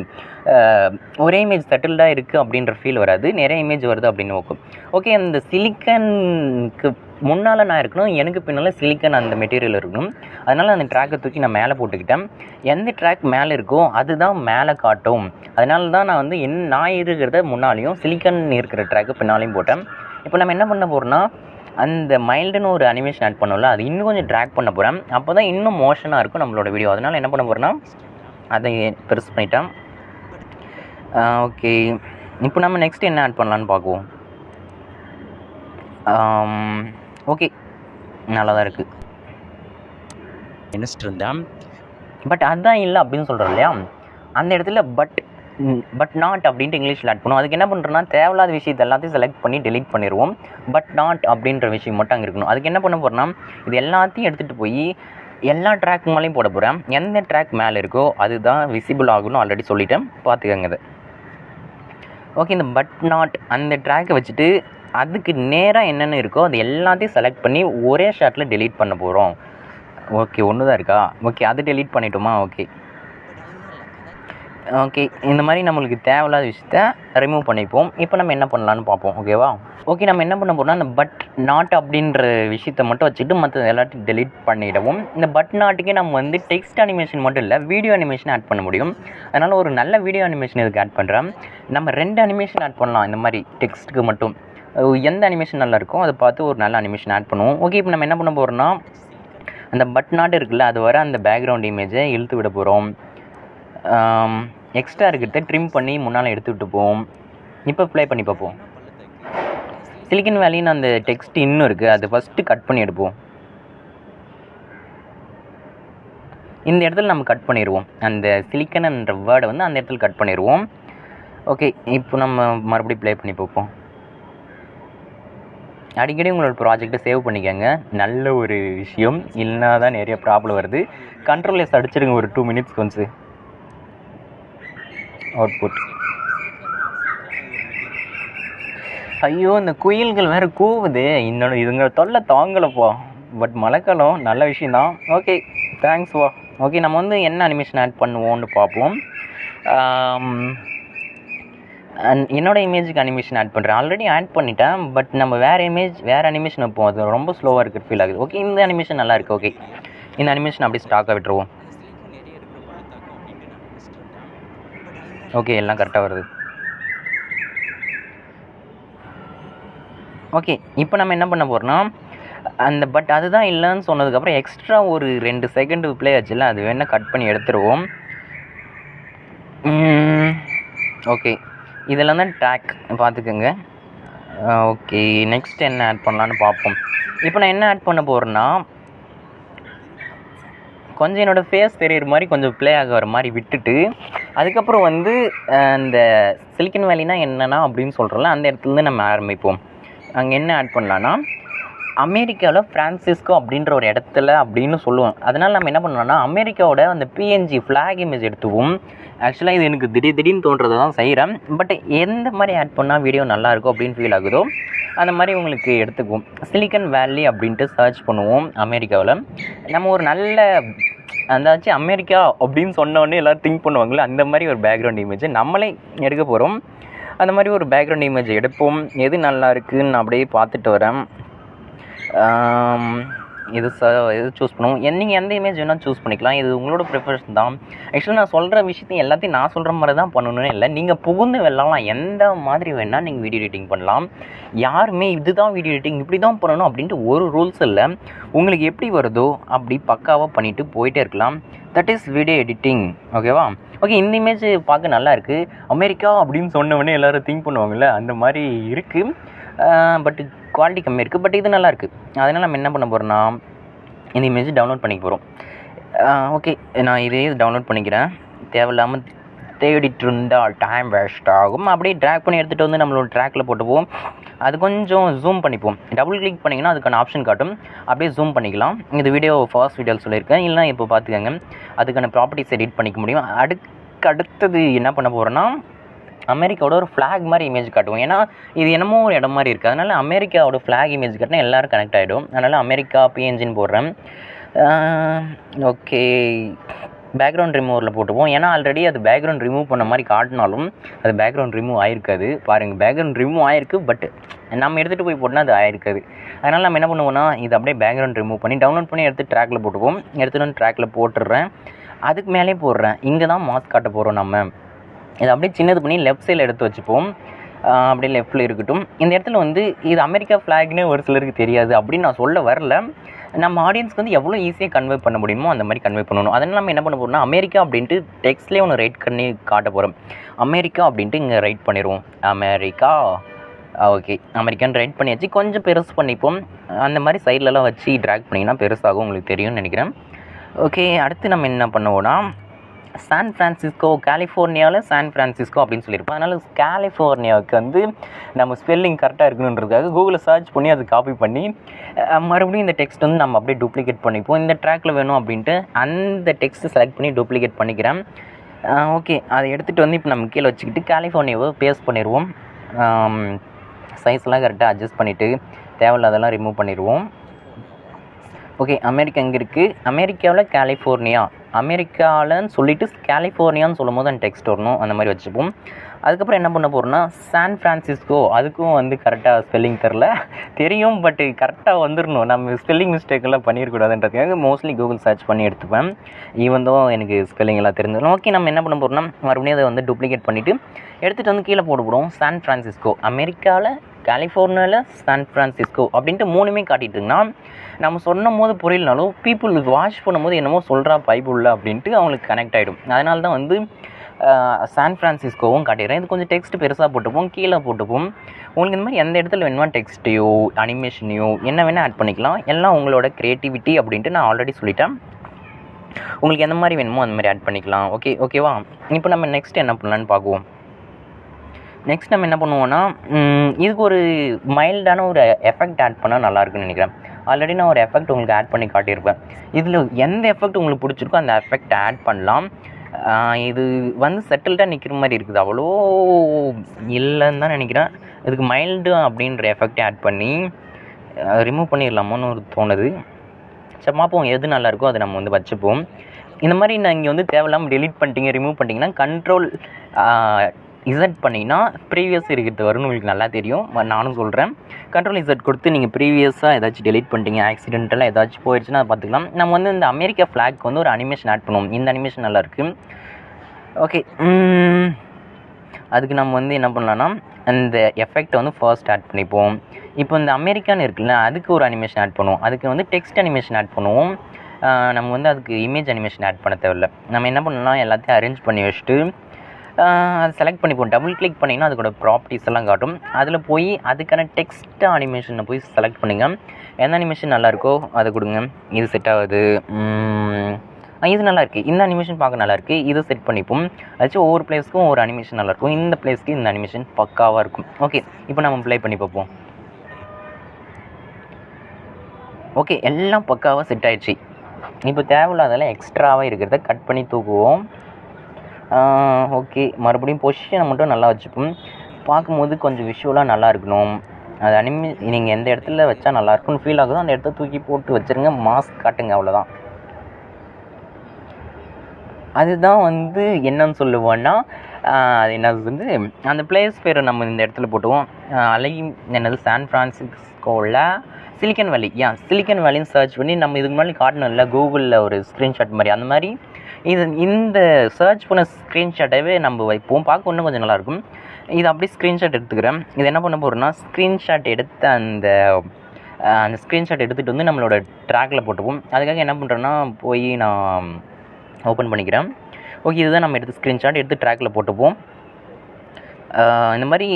ஒரே இமேஜ் செட்டில்டாக இருக்குது அப்படின்ற ஃபீல் வராது, நிறைய இமேஜ் வருது அப்படின்னு. ஓகே, அந்த சிலிக்கனுக்கு முன்னால் நான் இருக்கணும், எனக்கு பின்னால் சிலிக்கன் அந்த மெட்டீரியல் இருக்கணும். அதனால் அந்த ட்ராக்கை தூக்கி நான் மேலே போட்டுக்கிட்டேன். எந்த ட்ராக் மேலே இருக்கோ அதுதான் மேலே காட்டும். அதனால தான் நான் வந்து நான் இருக்கிறத முன்னாலேயும் சிலிக்கன் இருக்கிற ட்ராக்கு பின்னாலையும் போட்டேன். இப்போ நம்ம என்ன பண்ண போகிறோம்னா, அந்த மைல்டுன்னு ஒரு அனிமேஷன் ஆட் பண்ணோம்ல, அது இன்னும் கொஞ்சம் ட்ராக் பண்ண போகிறேன். அப்போ தான் இன்னும் மோஷனாக இருக்கும் நம்மளோட வீடியோ. அதனால் என்ன பண்ண போகிறேன்னா, அதை பெருசு பண்ணிட்டேன். ஓகே, இப்போ நம்ம நெக்ஸ்ட் என்ன ஆட் பண்ணலான்னு பார்க்குவோம். ஓகே, நல்லா தான் இருக்குது. நினச்சிட்டு இருந்தேன். பட் அதுதான் இல்லை அப்படின்னு சொல்கிறோம் இல்லையா, அந்த இடத்துல பட் நாட் அப்படின்ட்டு இங்கிலீஷில் ஆட் பண்ணுவோம். அதுக்கு என்ன பண்ணுறோன்னா, தேவையில்லாத விஷயத்தை எல்லாத்தையும் செலக்ட் பண்ணி டெலீட் பண்ணிடுவோம். பட் நாட் அப்படின்ற விஷயம் மட்டும் அங்கே இருக்கணும். அதுக்கு என்ன பண்ண போகிறோன்னா, இது எல்லாத்தையும் எடுத்துகிட்டு போய் எல்லா ட்ராக் மேலேயும் போட போகிறேன். எந்த ட்ராக் மேலே இருக்கோ அதுதான் விசிபிள் ஆகணும். ஆல்ரெடி சொல்லிட்டேன், பார்த்துக்கங்க இதை. ஓகே, இந்த பட் நாட் அந்த ட்ராக்கை வச்சுட்டு அதுக்கு நேராக என்னென்ன இருக்கோ அது எல்லாத்தையும் செலக்ட் பண்ணி ஒரே ஷாட்டில் டெலீட் பண்ண போகிறோம். ஓகே, ஒன்று தான் இருக்கா? ஓகே, அது டெலீட் பண்ணிட்டோமா? ஓகே, இந்த மாதிரி நம்மளுக்கு தேவையில்லாத விஷயத்த ரிமூவ் பண்ணிப்போம். இப்போ நம்ம என்ன பண்ணலான்னு பார்ப்போம். ஓகேவா? ஓகே, நம்ம என்ன பண்ண போகிறோம்னா, அந்த பட் நாட் அப்படின்ற விஷயத்தை மட்டும் வச்சுட்டு மற்ற எல்லாத்தையும் டெலீட் பண்ணிவிடுவோம். இந்த பட் நாட்டுக்கே நம்ம வந்து டெக்ஸ்ட் அனிமேஷன் மட்டும் இல்லை, வீடியோ அனிமேஷன் ஆட் பண்ண முடியும். அதனால் ஒரு நல்ல வீடியோ அனிமேஷன் இதுக்கு ஆட் பண்ணுறேன். நம்ம 2 அனிமேஷன் ஆட் பண்ணலாம். இந்த மாதிரி டெக்ஸ்ட்டுக்கு மட்டும் எந்த அனிமேஷன் நல்லா இருக்கோ அதை பார்த்து ஒரு நல்ல அனிமேஷன் ஆட் பண்ணுவோம். ஓகே, இப்போ நம்ம என்ன பண்ண போகிறோம்னா, அந்த பட் நாட் இருக்குல்ல, அது வர அந்த பேக்ரவுண்ட் இமேஜை இழுத்து விட போகிறோம். எக்ஸ்ட்ரா இருக்கிறத ட்ரிம் பண்ணி முன்னால் எடுத்து விட்டு போவோம். இப்போ ப்ளே பண்ணி பார்ப்போம். சிலிக்கன் வேலின்னு அந்த டெக்ஸ்ட் இன்னும் இருக்குது, அதை ஃபஸ்ட்டு கட் பண்ணி எடுப்போம். இந்த இடத்துல நம்ம கட் பண்ணிடுவோம். அந்த சிலிக்கன்ன்ற வேர்டை வந்து அந்த இடத்துல கட் பண்ணிடுவோம். ஓகே, இப்போ நம்ம மறுபடியும் ப்ளே பண்ணி பார்ப்போம். அடிக்கடி உங்களோட ப்ராஜெக்டை சேவ் பண்ணிக்கோங்க, நல்ல ஒரு விஷயம். இல்லைனா தான் நிறைய ப்ராப்ளம் வருது. கண்ட்ரோல் அடிச்சிடுங்க ஒரு 2 மினிட்ஸ் கொஞ்சம். அவுட்புட். ஐயோ, இந்த குயில்கள் வேறு கூவுது. இதுங்க தொல்லை தாங்கலப்பா. பட் மழைக்காலம் நல்ல விஷயந்தான். ஓகே, தேங்க்ஸ் வா. ஓகே, நம்ம வந்து என்ன அனிமேஷன் ஆட் பண்ணுவோம்னு பார்ப்போம். என்னோடய இமேஜுக்கு அனிமேஷன் ஆட் பண்ணுறேன். ஆல்ரெடி ஆட் பண்ணிட்டேன். பட் நம்ம வேறு அனிமேஷன் வைப்போம். அது ரொம்ப ஸ்லோவாக இருக்கிற ஃபீல் ஆகுது. ஓகே, இந்த அனிமேஷன் நல்லா இருக்குது. ஓகே, இந்த அனிமேஷன் அப்படியே ஸ்டாக்காக விட்டுருவோம். ஓகே, எல்லாம் கரெக்டாக வருது. ஓகே, இப்போ நம்ம என்ன பண்ண போகிறோம்னா, அந்த பட் அதுதான் இல்லைன்னு சொன்னதுக்கப்புறம் எக்ஸ்ட்ரா ஒரு 2 செகண்டு ப்ளே ஆச்சுல்ல, அது வேணால் கட் பண்ணி எடுத்துருவோம். ஓகே, இதெல்லாம் தான் ட்ராக், பார்த்துக்குங்க. ஓகே, நெக்ஸ்ட் என்ன ஆட் பண்ணலான்னு பார்ப்போம். இப்போ நான் என்ன ஆட் பண்ண போகிறேன்னா, கொஞ்சம் என்னோடய ஃபேஸ் தெரிகிற மாதிரி கொஞ்சம் ப்ளே ஆக வர மாதிரி விட்டுட்டு, அதுக்கப்புறம் வந்து இந்த சிலிக்கன் வேலினா என்னென்னா அப்படின்னு சொல்கிறோம்ல, அந்த இடத்துலேருந்து நம்ம ஆரம்பிப்போம். அங்கே என்ன ஆட் பண்ணலான்னா, அமெரிக்காவில் ஃப்ரான்சிஸ்கோ அப்படின்ற ஒரு இடத்துல அப்படின்னு சொல்லுவோம். அதனால் நம்ம என்ன பண்ணலாம்னா, அமெரிக்காவோட அந்த பிஎன்ஜி ஃப்ளாக் இமேஜ் எடுத்துவோம். ஆக்சுவலாக இது எனக்கு திடீர்னு தோன்றதை தான் செய்கிறேன். பட் எந்த மாதிரி ஆட் பண்ணால் வீடியோ நல்லாயிருக்கும் அப்படின்னு ஃபீல் ஆகுதோ அந்த மாதிரி உங்களுக்கு எடுத்துக்குவோம். சிலிக்கன் வேலி அப்படின்ட்டு சர்ச் பண்ணுவோம். அமெரிக்காவில் நம்ம ஒரு நல்ல அந்தாச்சும் அமெரிக்கா அப்படின்னு சொன்னோடனே எல்லோரும் திங்க் பண்ணுவாங்களே, அந்த மாதிரி ஒரு பேக்ரவுண்ட் இமேஜை நம்மளே எடுக்க போகிறோம். அந்த மாதிரி ஒரு பேக்ரவுண்ட் இமேஜ் எடுப்போம். எது நல்லா இருக்குதுன்னு அப்படியே பார்த்துட்டு வரேன். இது சூஸ் பண்ணுவோம். நீங்கள் எந்த இமேஜ் வேணால் சூஸ் பண்ணிக்கலாம். இது உங்களோட ப்ரிஃபரன்ஸ் தான். ஆக்சுவலாக நான் சொல்கிற விஷயத்தையும் எல்லாத்தையும் நான் சொல்கிற மாதிரி தான் பண்ணணும்னு இல்லை. நீங்கள் புகுந்து வெள்ளலாம், எந்த மாதிரி வேணால் நீங்கள் வீடியோ எடிட்டிங் பண்ணலாம். யாருமே இதுதான் வீடியோ எடிட்டிங் இப்படி தான் பண்ணணும் அப்படின்ட்டு ஒரு ரூல்ஸ் இல்லை. உங்களுக்கு எப்படி வருதோ அப்படி பக்காவாக பண்ணிவிட்டு போயிட்டே இருக்கலாம். That is video editing. ஓகேவா? ஓகே, இந்த இமேஜ் பார்க்க நல்லா இருக்குது. அமெரிக்கா அப்படின்னு சொன்னவொடனே எல்லோரும் திங்க் பண்ணுவாங்கள்ல, அந்த மாதிரி இருக்குது. பட் குவாலிட்டி கம்மி இருக்குது. பட் இது நல்லாயிருக்கு. அதனால் நம்ம என்ன பண்ண போகிறோன்னா, இந்த இமேஜ் டவுன்லோட் பண்ணிக்க போகிறோம். ஓகே, நான் இதே டவுன்லோட் பண்ணிக்கிறேன். தேவையில்லாமல் தேடிட்டு இருந்தால் டைம் வேஸ்ட் ஆகும். அப்படியே ட்ராக் பண்ணி எடுத்துகிட்டு வந்து நம்மளோட ட்ராக்கில் போட்டுப்போம். அது கொஞ்சம் ஜூம் பண்ணிப்போம். டபுள் கிளிக் பண்ணிங்கன்னா அதுக்கான ஆப்ஷன் காட்டும். அப்படியே ஜூம் பண்ணிக்கலாம். இந்த வீடியோ ஃபர்ஸ்ட் வீடியோவில் சொல்லியிருக்கேன். இல்லைனா இப்போ பார்த்துக்கங்க, அதுக்கான ப்ராப்பர்ட்டிஸ் எடிட் பண்ணிக்க முடியும். அடுத்தது என்ன பண்ண போகிறோன்னா, அமெரிக்காவோட ஒரு ஃப்ளாக் மாதிரி இமேஜ் காட்டுவோம். ஏன்னா இது என்னமோ ஒரு இடம் மாதிரி இருக்குது. அதனால் அமெரிக்காவோட ஃப்ளாக் இமேஜ் காட்டினா எல்லோரும் கனெக்ட் ஆகிடும். அதனால் அமெரிக்கா பிஎன்ஜின்னு போடுறேன். ஓகே, பேக்ரவுண்ட் ரிமூவரில் போட்டுப்போம். ஏன்னா ஆல்ரெடி அது பேக்ரவுண்ட் ரிமூவ் பண்ண மாதிரி காட்டினாலும் அது பேக்ரவுண்ட் ரிமூவ் ஆகிருக்காது. பாருங்கள், பேக்ரவுண்ட் ரிமூவ் ஆகிருக்கு. பட் நம்ம எடுத்துகிட்டு போய் போட்டால் அது ஆகிருக்காது. அதனால் நம்ம என்ன பண்ணுவோம்னா, இது அப்படியே பேக்ரவுண்ட் ரிமூவ் பண்ணி டவுன்லோட் பண்ணி எடுத்து ட்ராக்கில் போட்டுப்போம். எடுத்துகிட்டு வந்து ட்ராக்கில் போட்டுடுறேன். அதுக்கு மேலே போடுறேன். இங்கே தான் மாஸ்க் காட்ட போகிறோம். நம்ம இதை அப்படியே சின்னது பண்ணி லெஃப்ட் சைடில் எடுத்து வச்சுப்போம். அப்படியே லெஃப்ட்டில் இருக்கட்டும். இந்த இடத்துல வந்து இது அமெரிக்கா ஃப்ளாக்னு ஒரு சிலருக்கு தெரியாது அப்படின்னு நான் சொல்ல வரல. நம்ம ஆடியன்ஸ்க்கு வந்து எவ்வளோ ஈஸியாக கன்வே பண்ண முடியுமோ அந்த மாதிரி கன்வே பண்ணணும். அதனால் நம்ம என்ன பண்ண போகிறோம்னா அமெரிக்கா அப்படின்ட்டு டெக்ஸ்ட்லேயே ஒன்று ரைட் பண்ணி காட்ட போகிறோம். அமெரிக்கா அப்படின்ட்டு இங்கே ரைட் பண்ணிடுவோம். அமெரிக்கா ஓகே, அமெரிக்கான்னு ரைட் பண்ணியாச்சு. கொஞ்சம் பெருசு பண்ணிப்போம். அந்த மாதிரி சைட்லலாம் வச்சு ட்ராக் பண்ணிங்கன்னா பெருசாகும், உங்களுக்கு தெரியும்னு நினைக்கிறேன். ஓகே, அடுத்து நம்ம என்ன பண்ணுவோம்னா சான் ஃப்ரான்சிஸ்கோ, கலிஃபோர்னியாவில் சான் ஃப்ரான்சிஸ்கோ அப்படின்னு சொல்லியிருப்போம். அதனால் கலிஃபோர்னியாவுக்கு வந்து நம்ம ஸ்பெல்லிங் கரெக்டாக இருக்கணுன்றதுக்காக கூகுளில் சர்ச் பண்ணி அதை காப்பி பண்ணி மறுபடியும் இந்த டெக்ஸ்ட் வந்து நம்ம அப்படியே டூப்ளிகேட் பண்ணிப்போம். இந்த ட்ராக்கில் வேணும் அப்படின்ட்டு அந்த டெக்ஸ்ட்டை செலக்ட் பண்ணி டூப்ளிகேட் பண்ணிக்கிறேன். ஓகே, அதை எடுத்துகிட்டு வந்து இப்போ நம்ம கீழே வச்சுக்கிட்டு கலிஃபோர்னியாவை பேஸ்ட் பண்ணிடுவோம். சைஸ்லாம் கரெக்டாக அட்ஜஸ்ட் பண்ணிவிட்டு தேவையில்லாதெல்லாம் ரிமூவ் பண்ணிடுவோம். ஓகே, அமெரிக்கா எங்கே இருக்குது? அமெரிக்காவில் கலிஃபோர்னியா, அமெரிக்காவில்னு சொல்லிவிட்டு கலிஃபோர்னியான்னு சொல்லும் போது அந்த டெக்ஸ்ட் வரணும். அந்த மாதிரி வச்சுப்போம். அதுக்கப்புறம் என்ன பண்ண போகிறோம்னா சான் ஃப்ரான்சிஸ்கோ, அதுக்கும் வந்து கரெக்டாக ஸ்பெல்லிங் தெரியும் பட் கரெக்டாக வந்துடணும். நம்ம ஸ்பெல்லிங் மிஸ்டேக்கெல்லாம் பண்ணிடக்கூடாதுன்றதுக்காக மோஸ்ட்லி கூகுள் சர்ச் பண்ணி எடுத்துப்பேன். ஈவன் தான் எனக்கு ஸ்பெல்லிங் எல்லாம் தெரிஞ்சிடும். ஓகே, நம்ம என்ன பண்ண போகிறோம்னா மறுபடியும் அதை வந்து டூப்ளிகேட் பண்ணிவிட்டு எடுத்துகிட்டு வந்து கீழே போட போகிறோம். சான் ஃப்ரான்சிஸ்கோ, அமெரிக்காவில் கலிஃபோர்னியாவில் சான் ஃப்ரான்சிஸ்கோ அப்படின்ட்டு 3மே காட்டிட்டுங்கன்னா நம்ம சொன்னும் போது புரியலனாலும் பீப்புள் வாட்ச் பண்ணும்போது என்னமோ சொல்கிறா பைபிளில் அப்படின்ட்டு அவங்களுக்கு கனெக்ட் ஆகிடும். அதனால தான் வந்து சான் ஃப்ரான்சிஸ்கோவும் காட்டிடுறேன். இது கொஞ்சம் டெக்ஸ்ட் பெருசாக போட்டுப்போம், கீழே போட்டுப்போம். உங்களுக்கு இந்த மாதிரி எந்த இடத்துல வேணுமா டெக்ஸ்ட்டையோ அனிமேஷனையோ என்ன வேணால் ஆட் பண்ணிக்கலாம். எல்லாம் உங்களோட க்ரியேட்டிவிட்டி அப்படின்ட்டு நான் ஆல்ரெடி சொல்லிட்டேன். உங்களுக்கு எந்த மாதிரி வேணுமோ அந்த மாதிரி ஆட் பண்ணிக்கலாம். ஓகேவா? இப்போ நம்ம நெக்ஸ்ட் என்ன பண்ணலான்னு பார்க்குவோம். நெக்ஸ்ட் நம்ம என்ன பண்ணுவோன்னா இதுக்கு ஒரு மைல்டான ஒரு எஃபெக்ட் ஆட் பண்ணால் நல்லாயிருக்குன்னு நினைக்கிறேன். ஆல்ரெடி நான் ஒரு எஃபெக்ட் உங்களுக்கு ஆட் பண்ணி காட்டியிருப்பேன். இதில் எந்த எஃபெக்ட் உங்களுக்கு பிடிச்சிருக்கோ அந்த எஃபெக்ட் ஆட் பண்ணலாம். இது வந்து செட்டில்டாக நிற்கிற மாதிரி இருக்குது, அவ்வளோ இல்லைன்னு தான் நினைக்கிறேன். இதுக்கு மைல்டு அப்படின்ற எஃபெக்டை ஆட் பண்ணி ரிமூவ் பண்ணிடலாமோன்னு ஒரு தோணுது. சரி பார்ப்போம், எது நல்லாயிருக்கோ அதை நம்ம வந்து வச்சுப்போம். இந்த மாதிரி நான் இங்கே வந்து தேவையில்லாமல் டெலீட் பண்ணிட்டீங்க, ரிமூவ் பண்ணிட்டீங்கன்னா கண்ட்ரோல் இசட் பண்ணிங்கன்னா ப்ரீவியஸ் இருக்கிறது வரும்னு உங்களுக்கு நல்லா தெரியும். நானும் சொல்கிறேன், கண்ட்ரோல் இசட் கொடுத்து நீங்கள் ப்ரீவியஸாக ஏதாச்சும் டெலீட் பண்ணிட்டீங்க, ஆக்சிடென்டெல்லாம் ஏதாச்சும் போயிடுச்சுன்னா அதை பார்த்துக்கலாம். நம்ம வந்து இந்த அமெரிக்கா ஃப்ளாக் வந்து ஒரு அனிமேஷன் ஆட் பண்ணுவோம். இந்த அனிமேஷன் நல்லாயிருக்கு. ஓகே, அதுக்கு நம்ம வந்து என்ன பண்ணலான்னா அந்த எஃபெக்டை வந்து ஃபர்ஸ்ட் ஆட் பண்ணிப்போம். இப்போ இந்த அமெரிக்கான்னு இருக்குல்ல, அதுக்கு ஒரு அனிமேஷன் ஆட் பண்ணுவோம். அதுக்கு வந்து டெக்ஸ்ட் அனிமேஷன் ஆட் பண்ணுவோம். நம்ம வந்து அதுக்கு இமேஜ் அனிமேஷன் ஆட் பண்ண தேவையில்லை. நம்ம என்ன பண்ணலாம், எல்லாத்தையும் அரேஞ்ச் பண்ணி வச்சுட்டு அதை செலக்ட் பண்ணிப்போம். டபுள் கிளிக் பண்ணிங்கன்னா அதுக்கோட ப்ராப்பர்ட்டிஸ் எல்லாம் காட்டும். அதில் போய் அதுக்கான டெக்ஸ்ட் அனிமேஷனை போய் செலக்ட் பண்ணுங்கள். எந்த அனிமேஷன் நல்லாயிருக்கோ அதை கொடுங்க. இது செட் ஆகுது, இது நல்லாயிருக்கு, இந்த அனிமேஷன் பார்க்க நல்லாயிருக்கு, இதை செட் பண்ணிப்போம். அதாச்சும் ஒவ்வொரு பிளேஸ்க்கும் ஒரு அனிமேஷன் நல்லாயிருக்கும். இந்த பிளேஸ்க்கு இந்த அனிமேஷன் பக்காவாக இருக்கும். ஓகே, இப்போ நம்ம ப்ளே பண்ணி பார்ப்போம். ஓகே, எல்லாம் பக்காவாக செட் ஆகிடுச்சு. இப்போ தேவையில்லாதெல்லாம் எக்ஸ்ட்ராவாக இருக்கிறத கட் பண்ணி தூக்குவோம். ஓகே, மறுபடியும் பொசிஷனை மட்டும் நல்லா வச்சுப்போம். பார்க்கும்போது கொஞ்சம் விஷுவலாக நல்லா இருக்கணும். அது நீங்கள் எந்த இடத்துல வச்சா நல்லாயிருக்குன்னு ஃபீல் ஆகுதோ அந்த இடத்த தூக்கி போட்டு வச்சுருங்க, மாஸ்க் காட்டுங்க, அவ்வளோதான். அதுதான் வந்து என்னன்னு சொல்லுவோன்னா அது என்ன வந்து அந்த பிளேஸ் பேரை நம்ம இந்த இடத்துல போட்டுவோம். என்னது சான் ஃப்ரான்சிஸ்கோவில் சிலிக்கன் வேலி, சிலிக்கன் வேலின்னு சர்ச் பண்ணி நம்ம இதுக்கு முன்னாடி காட்டணும்ல கூகுளில் ஒரு ஸ்க்ரீன்ஷாட் மாதிரி, அந்த மாதிரி இந்த சர்ச் பண்ண ஸ்க்ரீன்ஷாட்டாகவே நம்ம வைப்போம். பார்க்க இன்னும் கொஞ்சம் நல்லாயிருக்கும். இது அப்படியே ஸ்க்ரீன்ஷாட் எடுத்துக்கிறேன். இது என்ன பண்ண போகிறோன்னா ஸ்க்ரீன்ஷாட் எடுத்த அந்த ஸ்க்ரீன்ஷாட் எடுத்துகிட்டு வந்து நம்மளோட ட்ராக்கில் போட்டுப்போம். அதுக்காக என்ன பண்ணுறேன்னா போய் நான் ஓப்பன் பண்ணிக்கிறேன். ஓகே, இதுதான் நம்ம எடுத்து ஸ்க்ரீன்ஷாட் எடுத்து ட்ராக்கில் போட்டுப்போம். இந்த மாதிரி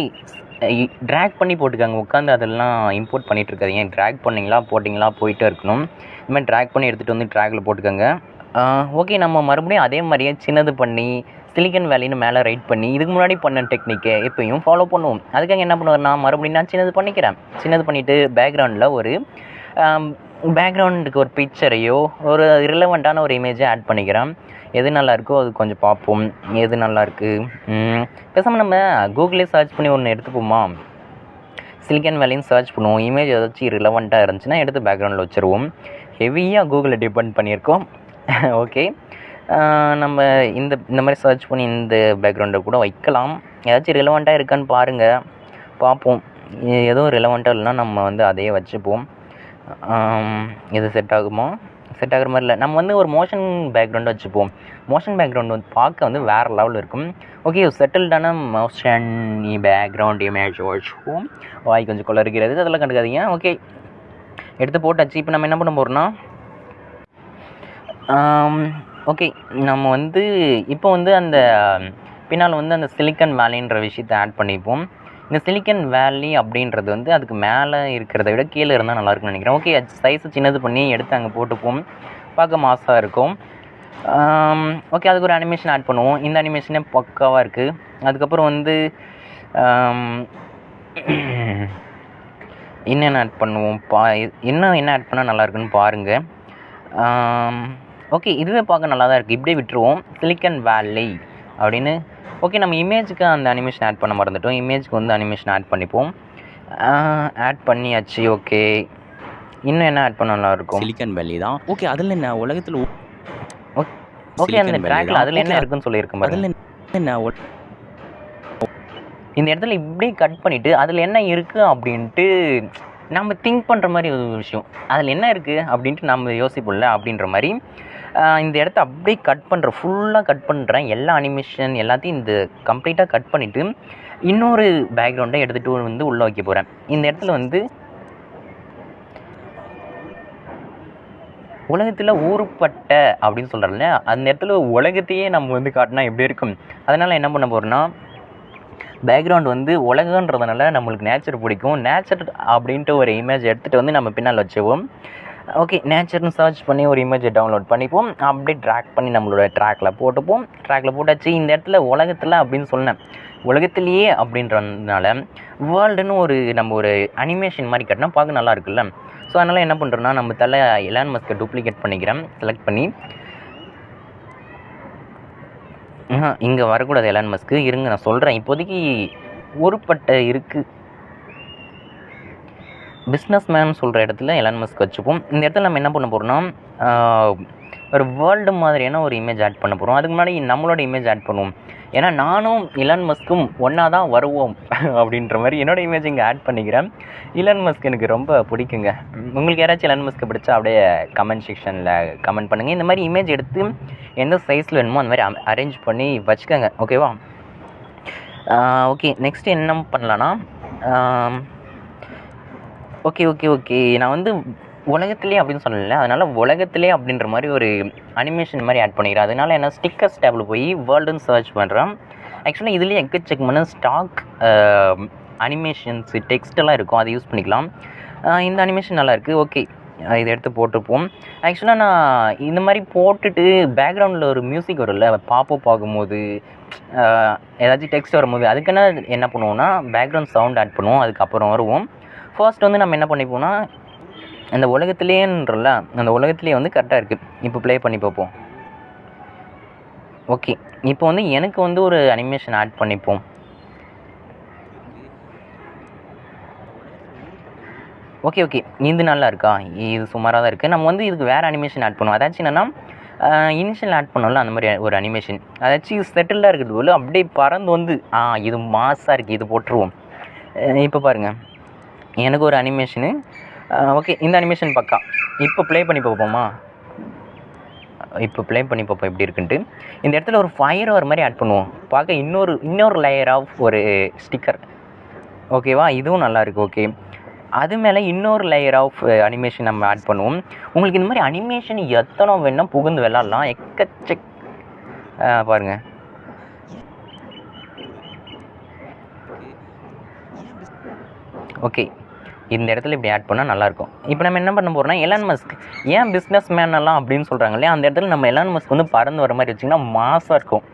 ட்ராக் பண்ணி போட்டுக்காங்க, உட்காந்து அதெல்லாம் இம்போர்ட் பண்ணிகிட்டு இருக்காதீங்க. ட்ராக் பண்ணிங்களா போட்டிங்களா போயிட்டே இருக்கணும். இந்த மாதிரி ட்ராக் பண்ணி எடுத்துகிட்டு வந்து ட்ராக்கில் போட்டுக்கோங்க. ஓகே, நம்ம மறுபடியும் அதே மாதிரியே சின்னது பண்ணி சிலிக்கன் வேலின்னு மேலே ரைட் பண்ணி இதுக்கு முன்னாடி பண்ண டெக்னிக்கை எப்பயும் ஃபாலோ பண்ணுவோம். அதுக்காக என்ன பண்ணுவேன்னா மறுபடியும் நான் சின்னது பண்ணிக்கிறேன். சின்னது பண்ணிவிட்டு பேக்ரவுண்டில் ஒரு பேக்ரவுண்டுக்கு ஒரு பிக்சரையோ ஒரு ரிலவெண்ட்டான ஒரு இமேஜை ஆட் பண்ணிக்கிறேன். எது நல்லாயிருக்கோ அது கொஞ்சம் பார்ப்போம். எது நல்லாயிருக்கு பேசாமல் நம்ம கூகுளே சர்ச் பண்ணி ஒன்று எடுத்துப்போமா, சிலிக்கன் வேலின்னு சர்ச் பண்ணுவோம். இமேஜ் ஏதாச்சும் ரிலவெண்ட்டாக இருந்துச்சுன்னா எடுத்து பேக்ரவுண்டில் வச்சுருவோம். ஹெவியாக கூகுளை டிபெண்ட் பண்ணியிருக்கோம். ஓகே, நம்ம இந்த மாதிரி சர்ச் பண்ணி இந்த பேக்ரவுண்டை கூட வைக்கலாம். ஏதாச்சும் ரிலவெண்ட்டாக இருக்கான்னு பாருங்கள், பார்ப்போம். எதுவும் ரிலவெண்ட்டாக இல்லைன்னா நம்ம வந்து அதையே வச்சுப்போம். இது செட் ஆகுமா? செட் ஆகிற மாதிரி இல்லை. நம்ம வந்து ஒரு மோஷன் பேக்ரவுண்டு வச்சுப்போம். மோஷன் பேக்ரவுண்ட் வந்து பார்க்க வந்து வேறு லெவலில் இருக்கும். ஓகே, செட்டில்டான மோஷன் பேக்ரவுண்ட் இமேஜ் வச்சுப்போம். வாய் கொஞ்சம் குளறுகிறது, அதெல்லாம் கண்டுக்காதீங்க. ஓகே, எடுத்து போட்டாச்சு. இப்போ நம்ம என்ன பண்ண போகிறோம்னா, ஓகே, நம்ம வந்து இப்போ வந்து அந்த பின்னால் வந்து அந்த சிலிக்கன் வேலின்ற விஷயத்தை ஆட் பண்ணிப்போம். இந்த சிலிக்கன் வேலி அப்படின்றது வந்து அதுக்கு மேலே இருக்கிறத விட கீழே இருந்தால் நல்லாயிருக்கும்னு நினைக்கிறேன். ஓகே, அது சைஸை சின்னது பண்ணி எடுத்து அங்கே போட்டுப்போம். பார்க்க மாசாக இருக்கும். ஓகே, அதுக்கு ஒரு அனிமேஷன் ஆட் பண்ணுவோம். இந்த அனிமேஷனே பக்காவாக இருக்குது. அதுக்கப்புறம் வந்து என்னென்ன ஆட் பண்ணுவோம், என்ன ஆட் பண்ணால் நல்லாயிருக்குன்னு பாருங்கள். ஓகே, இதுவே பார்க்க நல்லா தான் இருக்குது. இப்படியே விட்டுருவோம். சிலிக்கன் வேலி அப்படின்னு. ஓகே, நம்ம இமேஜுக்கு அந்த அனிமேஷன் ஆட் பண்ண மறந்துட்டோம். இமேஜுக்கு வந்து அனிமேஷன் ஆட் பண்ணிப்போம். ஆட் பண்ணியாச்சு. ஓகே, இன்னும் என்ன ஆட் பண்ண நல்லாயிருக்கும்? சிலிக்கன் வேலி தான். ஓகே, அதில் என்ன உலகத்தில் ஓகே, அந்த ட்ராக்ல அதில் என்ன இருக்குன்னு சொல்லியிருக்கேன் பாருங்க. அதில் என்ன இந்த இடத்துல இப்படி கட் பண்ணிவிட்டு அதில் என்ன இருக்குது அப்படின்ட்டு நம்ம திங்க் பண்ணுற மாதிரி ஒரு விஷயம். அதில் என்ன இருக்குது அப்படின்ட்டு நம்ம யோசிப்போம்ல, அப்படின்ற மாதிரி இந்த இடத்த அப்படியே ஃபுல்லாக கட் பண்ணுறேன். எல்லா அனிமேஷன் எல்லாத்தையும் இந்த கம்ப்ளீட்டாக கட் பண்ணிவிட்டு இன்னொரு பேக்ரவுண்டை எடுத்துகிட்டு வந்து உள்ளே வைக்க போகிறேன். இந்த இடத்துல வந்து உலகத்தில் ஊருப்பட்ட அப்படின்னு சொல்கிறோம்ல, அந்த இடத்துல உலகத்தையே நம்ம வந்து காட்டினா எப்படி இருக்கும். அதனால் என்ன பண்ண போகிறோன்னா, பேக்ரவுண்ட் வந்து உலகன்றதுனால நம்மளுக்கு நேச்சர் பிடிக்கும். நேச்சர் அப்படின்ட்டு ஒரு இமேஜ் எடுத்துகிட்டு வந்து நம்ம பின்னால் வச்சுவோம். ஓகே, நேச்சர்னு சர்ச் பண்ணி ஒரு இமேஜை டவுன்லோட் பண்ணிப்போம். அப்படியே ட்ராக் பண்ணி நம்மளோட ட்ராக்கில் போட்டுப்போம். ட்ராக்கில் போட்டாச்சு. இந்த இடத்துல உலகத்தில் அப்படின்னு சொன்னேன். உலகத்திலேயே அப்படின்றதுனால வேர்ல்டுன்னு நம்ம ஒரு அனிமேஷன் மாதிரி கட்டினா பார்க்க நல்லா இருக்குல்ல. ஸோ அதனால் என்ன பண்ணுறோன்னா, நம்ம தலை எலான் மஸ்கை டூப்ளிகேட் பண்ணிக்கிறேன். செலக்ட் பண்ணி இங்கே வரக்கூடாது எலான் மஸ்க்கு. இருங்க, நான் சொல்கிறேன். இப்போதைக்கு ஊருப்பட்ட இருக்குது. பிஸ்னஸ் மேன் சொல்கிற இடத்துல எலான் மஸ்க் வச்சுப்போம். இந்த இடத்துல நம்ம என்ன பண்ண போகிறோம்னா, ஒரு வேர்ல்டு மாதிரியான ஒரு இமேஜ் ஆட் பண்ண போகிறோம். அதுக்கு முன்னாடி நம்மளோட இமேஜ் ஆட் பண்ணுவோம். ஏன்னா நானும் எலான் மஸ்க்கும் ஒன்றா தான் வருவோம் அப்படின்ற மாதிரி என்னோடய இமேஜ் இங்கே ஆட் பண்ணிக்கிறேன். எலான் மஸ்க் எனக்கு ரொம்ப பிடிக்குங்க. உங்களுக்கு யாராச்சும் எலான் மஸ்க்கை பிடிச்சா அப்படியே கமெண்ட் செக்ஷனில் கமெண்ட் பண்ணுங்கள். இந்த மாதிரி இமேஜ் எடுத்து எந்த சைஸில் வேணுமோ அந்த மாதிரி அரேஞ்ச் பண்ணி வச்சுக்கோங்க. ஓகேவா? ஓகே, நெக்ஸ்ட்டு என்ன பண்ணலான்னா, ஓகே நான் வந்து உலகத்திலே அப்படின்னு சொல்லலை. அதனால் உலகத்திலே அப்படின்ற மாதிரி ஒரு அனிமேஷன் மாதிரி ஆட் பண்ணிக்கிறேன். அதனால் என்ன, ஸ்டிக்கர்ஸ் டேபிள் போய் வேர்ல்டுன்னு சர்ச் பண்ணுறேன். ஆக்சுவலாக இதுலேயே எக்கச்சக்கமான ஸ்டாக் அனிமேஷன்ஸ் டெக்ஸ்ட்டெல்லாம் இருக்கும். அதை யூஸ் பண்ணிக்கலாம். இந்த அனிமேஷன் நல்லாயிருக்கு. ஓகே, இதை எடுத்து போட்டுப்போம். ஆக்சுவலாக நான் இந்த மாதிரி போட்டுட்டு பேக்ரவுண்டில் ஒரு மியூசிக் வரும்ல, பாப்பப் ஆகும்போது ஏதாச்சும் டெக்ஸ்ட் வரும்போது அதுக்குன்னா என்ன பண்ணுவோம்னா, பேக்ரவுண்ட் சவுண்ட் ஆட் பண்ணுவோம். அதுக்கப்புறம் வருவோம். ஃபர்ஸ்ட் வந்து நம்ம என்ன பண்ணிப்போம்னா, அந்த உலகத்துலேன்றல அந்த உலகத்துலேயே வந்து கரெக்டாக இருக்குது. இப்போ ப்ளே பண்ணி பார்ப்போம். ஓகே, இப்போ வந்து எனக்கு வந்து ஒரு அனிமேஷன் ஆட் பண்ணிப்போம். ஓகே, இது நல்லா இருக்கா? இது சுமாராக தான் இருக்குது. நம்ம வந்து இதுக்கு வேறு அனிமேஷன் ஆட் பண்ணுவோம். அதாச்சும் என்னென்னா, இனிஷியல் ஆட் பண்ணோம்ல அந்த மாதிரி ஒரு அனிமேஷன். அதாச்சும் செட்டில்டாக இருக்கிறது போல் அப்படியே பறந்து வந்து இது மாஸாக இருக்குது, இது போட்டுருவோம். இப்போ பாருங்கள், எனக்கு ஒரு அனிமேஷனு. ஓகே, இந்த அனிமேஷன் பக்கா. இப்போ ப்ளே பண்ணி பார்ப்போமா? எப்படி இருக்குன்ட்டு. இந்த இடத்துல ஒரு ஃபயர் வர மாதிரி ஆட் பண்ணுவோம். பார்க்க இன்னொரு லேயர் ஆஃப் ஒரு ஸ்டிக்கர். ஓகேவா? இதுவும் நல்லாயிருக்கு. ஓகே, அது மேலே இன்னொரு லேயர் ஆஃப் அனிமேஷன் நம்ம ஆட் பண்ணுவோம். உங்களுக்கு இந்த மாதிரி அனிமேஷன் எத்தனை வேணால் புகுந்து விளாட்லாம். பாருங்கள். ஓகே, இந்த இடத்துல இப்படி ஆட் பண்ணால் நல்லாயிருக்கும். இப்போ நம்ம என்ன பண்ண போகிறோம்னா, எலான் மஸ்க் ஏன் பிஸ்னஸ் மேன் எல்லாம் அப்படின்னு சொல்கிறாங்க இல்லையா, அந்த இடத்துல நம்ம எலான் மஸ்க் வந்து பறந்து வர மாதிரி வச்சிங்கன்னா மாசாக இருக்கும்.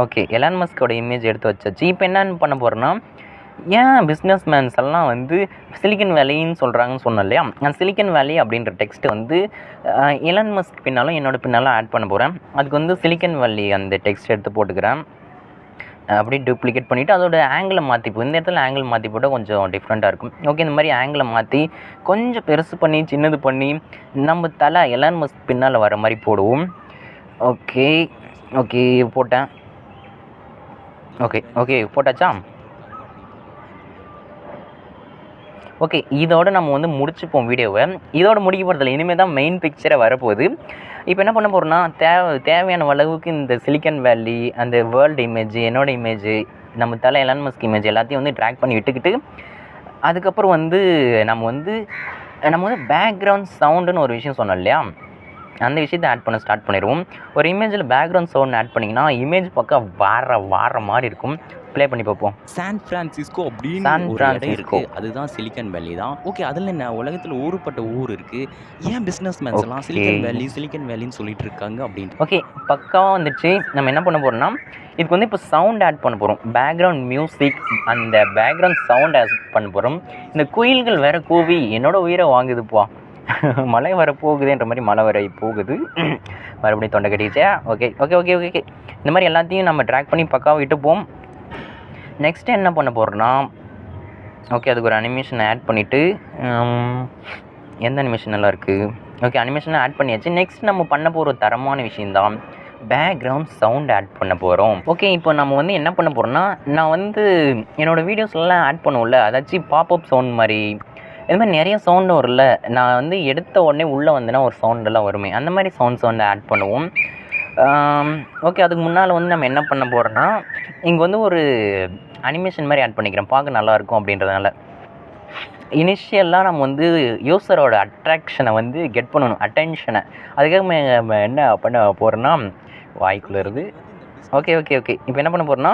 ஓகே, எலான் மஸ்கோட இமேஜ் எடுத்து வச்சாச்சு. இப்போ என்னென்னு பண்ண போகிறோன்னா, ஏன் பிஸ்னஸ் மேன்ஸ் எல்லாம் வந்து சிலிக்கன் வேலின்னு சொல்கிறாங்கன்னு சொன்னோம் இல்லையா, அந்த சிலிக்கன் வேலி அப்படின்ற டெக்ஸ்ட்டு வந்து எலான் மஸ்க் பின்னாலும் பின்னாலும் ஆட் பண்ண போகிறேன். அதுக்கு வந்து சிலிக்கன் வேலி அந்த டெக்ஸ்ட் எடுத்து போட்டுக்கிறேன். அப்படியே டூப்ளிகேட் பண்ணிவிட்டு அதோட ஆங்கிளை மாற்றிப்போம். இந்த இடத்துல ஆங்கிள் மாற்றி போட்டால் கொஞ்சம் டிஃப்ரெண்ட்டாக இருக்கும். ஓகே, இந்த மாதிரி ஆங்கிளை மாற்றி கொஞ்சம் பெருசு பண்ணி சின்னது பண்ணி நம்ம தலை எலான் மஸ்க் பின்னால் வர மாதிரி போடுவோம். ஓகே போட்டேன். ஓகே போட்டாச்சா? ஓகே, இதோட நம்ம வந்து முடிச்சுப்போம் வீடியோவை. இதோட முடிக்க போகிறதில்ல, இனிமேல் தான் மெயின் பிக்சரை வரப்போகுது. இப்போ என்ன பண்ண போகிறோன்னா, தேவையான அளவுக்கு இந்த சிலிக்கன் வேலி, அந்த வேர்ல்டு இமேஜ், என்னோடய இமேஜ், நம்ம தலை எலான் மஸ்க் இமேஜ் எல்லாத்தையும் வந்து ட்ராக் பண்ணி விட்டுக்கிட்டு, அதுக்கப்புறம் வந்து நம்ம வந்து பேக்ரவுண்ட் சவுண்டுன்னு ஒரு விஷயம் சொன்னோம் இல்லையா, அந்த விஷயத்தை ஆட் பண்ண ஸ்டார்ட் பண்ணிடுவோம். ஒரு இமேஜில் பேக்ரவுண்ட் சவுண்ட் ஆட் பண்ணிங்கன்னா இமேஜ் பக்கம் வார மாதிரி இருக்கும். ப்ளே பண்ணி பார்ப்போம். சான் ஃப்ரான்சிஸ்கோ அப்படின்னு ஒரு இடம் இருக்குது, அதுதான் சிலிக்கன் வேலி தான். ஓகே, அதில் என்ன உலகத்தில் ஊருப்பட்ட ஊர் இருக்குது, ஏன் பிஸ்னஸ் மேன்ஸ் எல்லாம் சிலிக்கன் வேலின்னு சொல்லிட்டு இருக்காங்க அப்படின்னு. ஓகே, பக்காவாக வந்துடுச்சு. நம்ம என்ன பண்ண போகிறோம்னா, இதுக்கு வந்து இப்போ சவுண்ட் ஆட் பண்ண போகிறோம். பேக்ரவுண்ட் மியூசிக், அந்த பேக்ரவுண்ட் சவுண்ட் ஆட் பண்ண போகிறோம். இந்த குயில்கள் வேற கூவி என்னோட உயிரை வாங்குதுப்பா. மழை வர போகுதுன்ற மாதிரி மழை வர போகுது. மறுபடியும் தொண்டை கட்டிச்சே. Okay okay okay okay okay இந்த மாதிரி எல்லாத்தையும் நம்ம ட்ராக் பண்ணி பக்காவாக விட்டுப்போம். நெக்ஸ்ட்டு என்ன பண்ண போகிறோன்னா, ஓகே, அதுக்கு ஒரு அனிமேஷன் ஆட் பண்ணிவிட்டு, எந்த அனிமேஷன் நல்லா இருக்குது? ஓகே, அனிமேஷனை ஆட் பண்ணியாச்சு. நெக்ஸ்ட் நம்ம பண்ண போகிற தரமான விஷயந்தான் பேக்ரவுண்ட் சவுண்ட் ஆட் பண்ண போகிறோம். ஓகே, இப்போ நம்ம வந்து என்ன பண்ண போகிறோன்னா, நான் வந்து என்னோடய வீடியோஸ்லாம் ஆட் பண்ணுவோம்ல, அதாச்சும் பாப்அப் சவுண்ட் மாதிரி, இது மாதிரி நிறைய சவுண்டு வரும்ல, நான் வந்து எடுத்த உடனே உள்ளே வந்தேன்னா ஒரு சவுண்டெல்லாம் வருமே, அந்த மாதிரி சவுண்ட்ஸ் வந்து ஆட் பண்ணுவோம். ஓகே, அதுக்கு முன்னால் வந்து நம்ம என்ன பண்ண போகிறோன்னா, இங்கே வந்து ஒரு அனிமேஷன் மாதிரி ஆட் பண்ணிக்கிறேன், பார்க்க நல்லாயிருக்கும் அப்படின்றதுனால. இனிஷியலாக நம்ம வந்து யூஸரோட அட்ராக்ஷனை வந்து கெட் பண்ணணும், அட்டென்ஷனை. அதுக்காக நம்ம என்ன பண்ண போகிறோன்னா, வாய்க்குள்ளே இருக்குது. ஓகே ஓகே ஓகே இப்போ என்ன பண்ண போகிறோன்னா,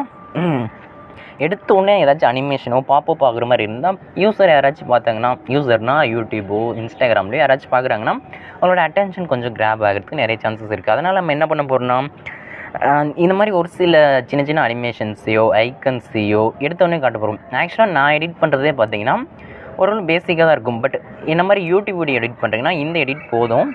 எடுத்த உடனே ஏதாச்சும் அனிமேஷனோ பாப்பப் ஆகுற மாதிரி இருந்தால் யூஸர் யாராச்சும் பார்த்தாங்கன்னா, யூஸர்னால் யூடியூபோ இன்ஸ்டாகிராம்லேயோ யாராச்சும் பார்க்குறாங்கன்னா அவங்களோட அட்டென்ஷன் கொஞ்சம் கிராப் ஆகிறதுக்கு நிறைய சான்சஸ் இருக்குது. அதனால் நம்ம என்ன பண்ண போகிறோம்னா, இந்த மாதிரி ஒரு சில சின்ன சின்ன அனிமேஷன்ஸையோ ஐக்கன்ஸையோ எடுத்தோடனே காட்ட போகிறோம். ஆக்சுவலாக நான் எடிட் பண்ணுறதே பார்த்தீங்கன்னா ஓரளவு பேசிக்காக தான் இருக்கும். பட் இந்த மாதிரி யூடியூப் வீடியோ எடிட் பண்ணுறீங்கன்னா இந்த எடிட் போதும்.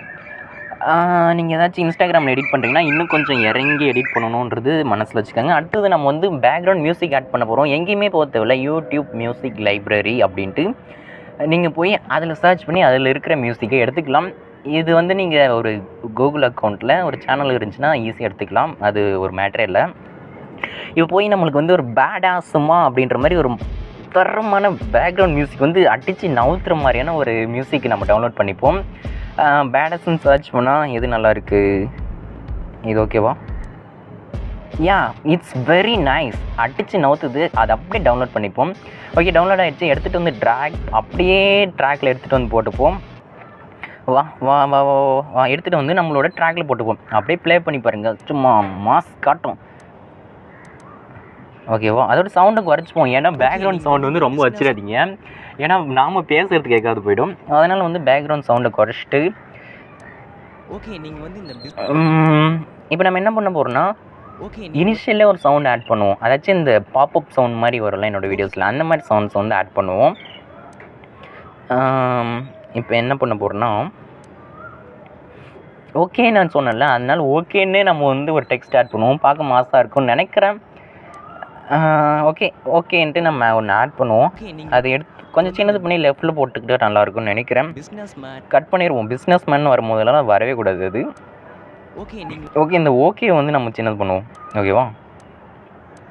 நீங்கள் ஏதாச்சும் இன்ஸ்டாகிராமில் எடிட் பண்ணுறீங்கன்னா இன்னும் கொஞ்சம் இறங்கி எடிட் பண்ணணுன்றது மனசில் வச்சுக்கோங்க. அடுத்தது நம்ம வந்து பேக்ரவுண்ட் மியூசிக் ஆட் பண்ண போகிறோம். எங்கேயுமே போக தேவையில்ல, யூடியூப் மியூசிக் லைப்ரரி அப்படின்ட்டு நீங்கள் போய் அதில் சர்ச் பண்ணி அதில் இருக்கிற மியூசிக்கை எடுத்துக்கலாம். இது வந்து நீங்கள் ஒரு கூகுள் அக்கௌண்ட்டில் ஒரு சேனல் இருந்துச்சுன்னா ஈஸியாக எடுத்துக்கலாம், அது ஒரு மேட்டரே இல்லை. இப்போ போய் நம்மளுக்கு வந்து ஒரு பேடாஸுமா அப்படின்ற மாதிரி ஒரு தரமான பேக்ரவுண்ட் மியூசிக் வந்து அடித்து நவுத்துற மாதிரியான ஒரு மியூசிக் நம்ம டவுன்லோட் பண்ணிப்போம். பேடாஸ்ன்னு சர்ச் பண்ணால் எது நல்லா இருக்குது, இது ஓகேவா? யா, இட்ஸ் வெரி நைஸ். அடித்து நவுத்துது, அதை அப்படியே டவுன்லோட் பண்ணிப்போம். ஓகே, டவுன்லோட் ஆகிடுச்சு. எடுத்துகிட்டு வந்து அப்படியே ட்ராக்கில் எடுத்துகிட்டு வந்து போட்டுப்போம். வா வா வா வா எடுத்துகிட்டு வந்து நம்மளோட ட்ராக்கில் போட்டுப்போம். அப்படியே ப்ளே பண்ணி பாருங்கள், சும்மா மாஸ் காட்டும். ஓகேவா? அதோட சவுண்டை குறைச்சிப்போம், ஏன்னா பேக்ரவுண்ட் சவுண்டு வந்து ரொம்ப வச்சிடாதீங்க, ஏன்னா நாம் பேசுகிறது கேட்காது போய்டும். அதனால் வந்து பேக்ரவுண்ட் சவுண்டை குறைச்சிட்டு, ஓகே, நீங்கள் வந்து இந்த இப்போ நம்ம என்ன பண்ண போகிறோம்னா, இனிஷியலே ஒரு சவுண்ட் ஆட் பண்ணுவோம். அதாச்சும் இந்த பாப்அப் சவுண்ட் மாதிரி வரும்ல என்னோடய வீடியோஸில், அந்த மாதிரி சவுண்ட்ஸ் வந்து ஆட் பண்ணுவோம். இப்போ என்ன பண்ண போகிறோன்னா, ஓகே நான் சொன்னேன்ல, அதனால் ஓகேன்னே நம்ம வந்து ஒரு டெக்ஸ்ட் ஆட் பண்ணுவோம், பார்க்க மாசாக இருக்கும்னு நினைக்கிறேன். ஓகே ஓகேன்ட்டு நம்ம ஒன்று ஆட் பண்ணுவோம். அதை எடுத்து கொஞ்சம் சின்னது பண்ணி லெஃப்ட்டில் போட்டுக்கிட்டே நல்லாயிருக்கும்னு நினைக்கிறேன். கட் பண்ணிடுவோம். பிஸ்னஸ் மேன் வரும்போதெல்லாம் வரவே கூடாது அது. ஓகே, இந்த ஓகே வந்து நம்ம சின்னது பண்ணுவோம், ஓகேவா?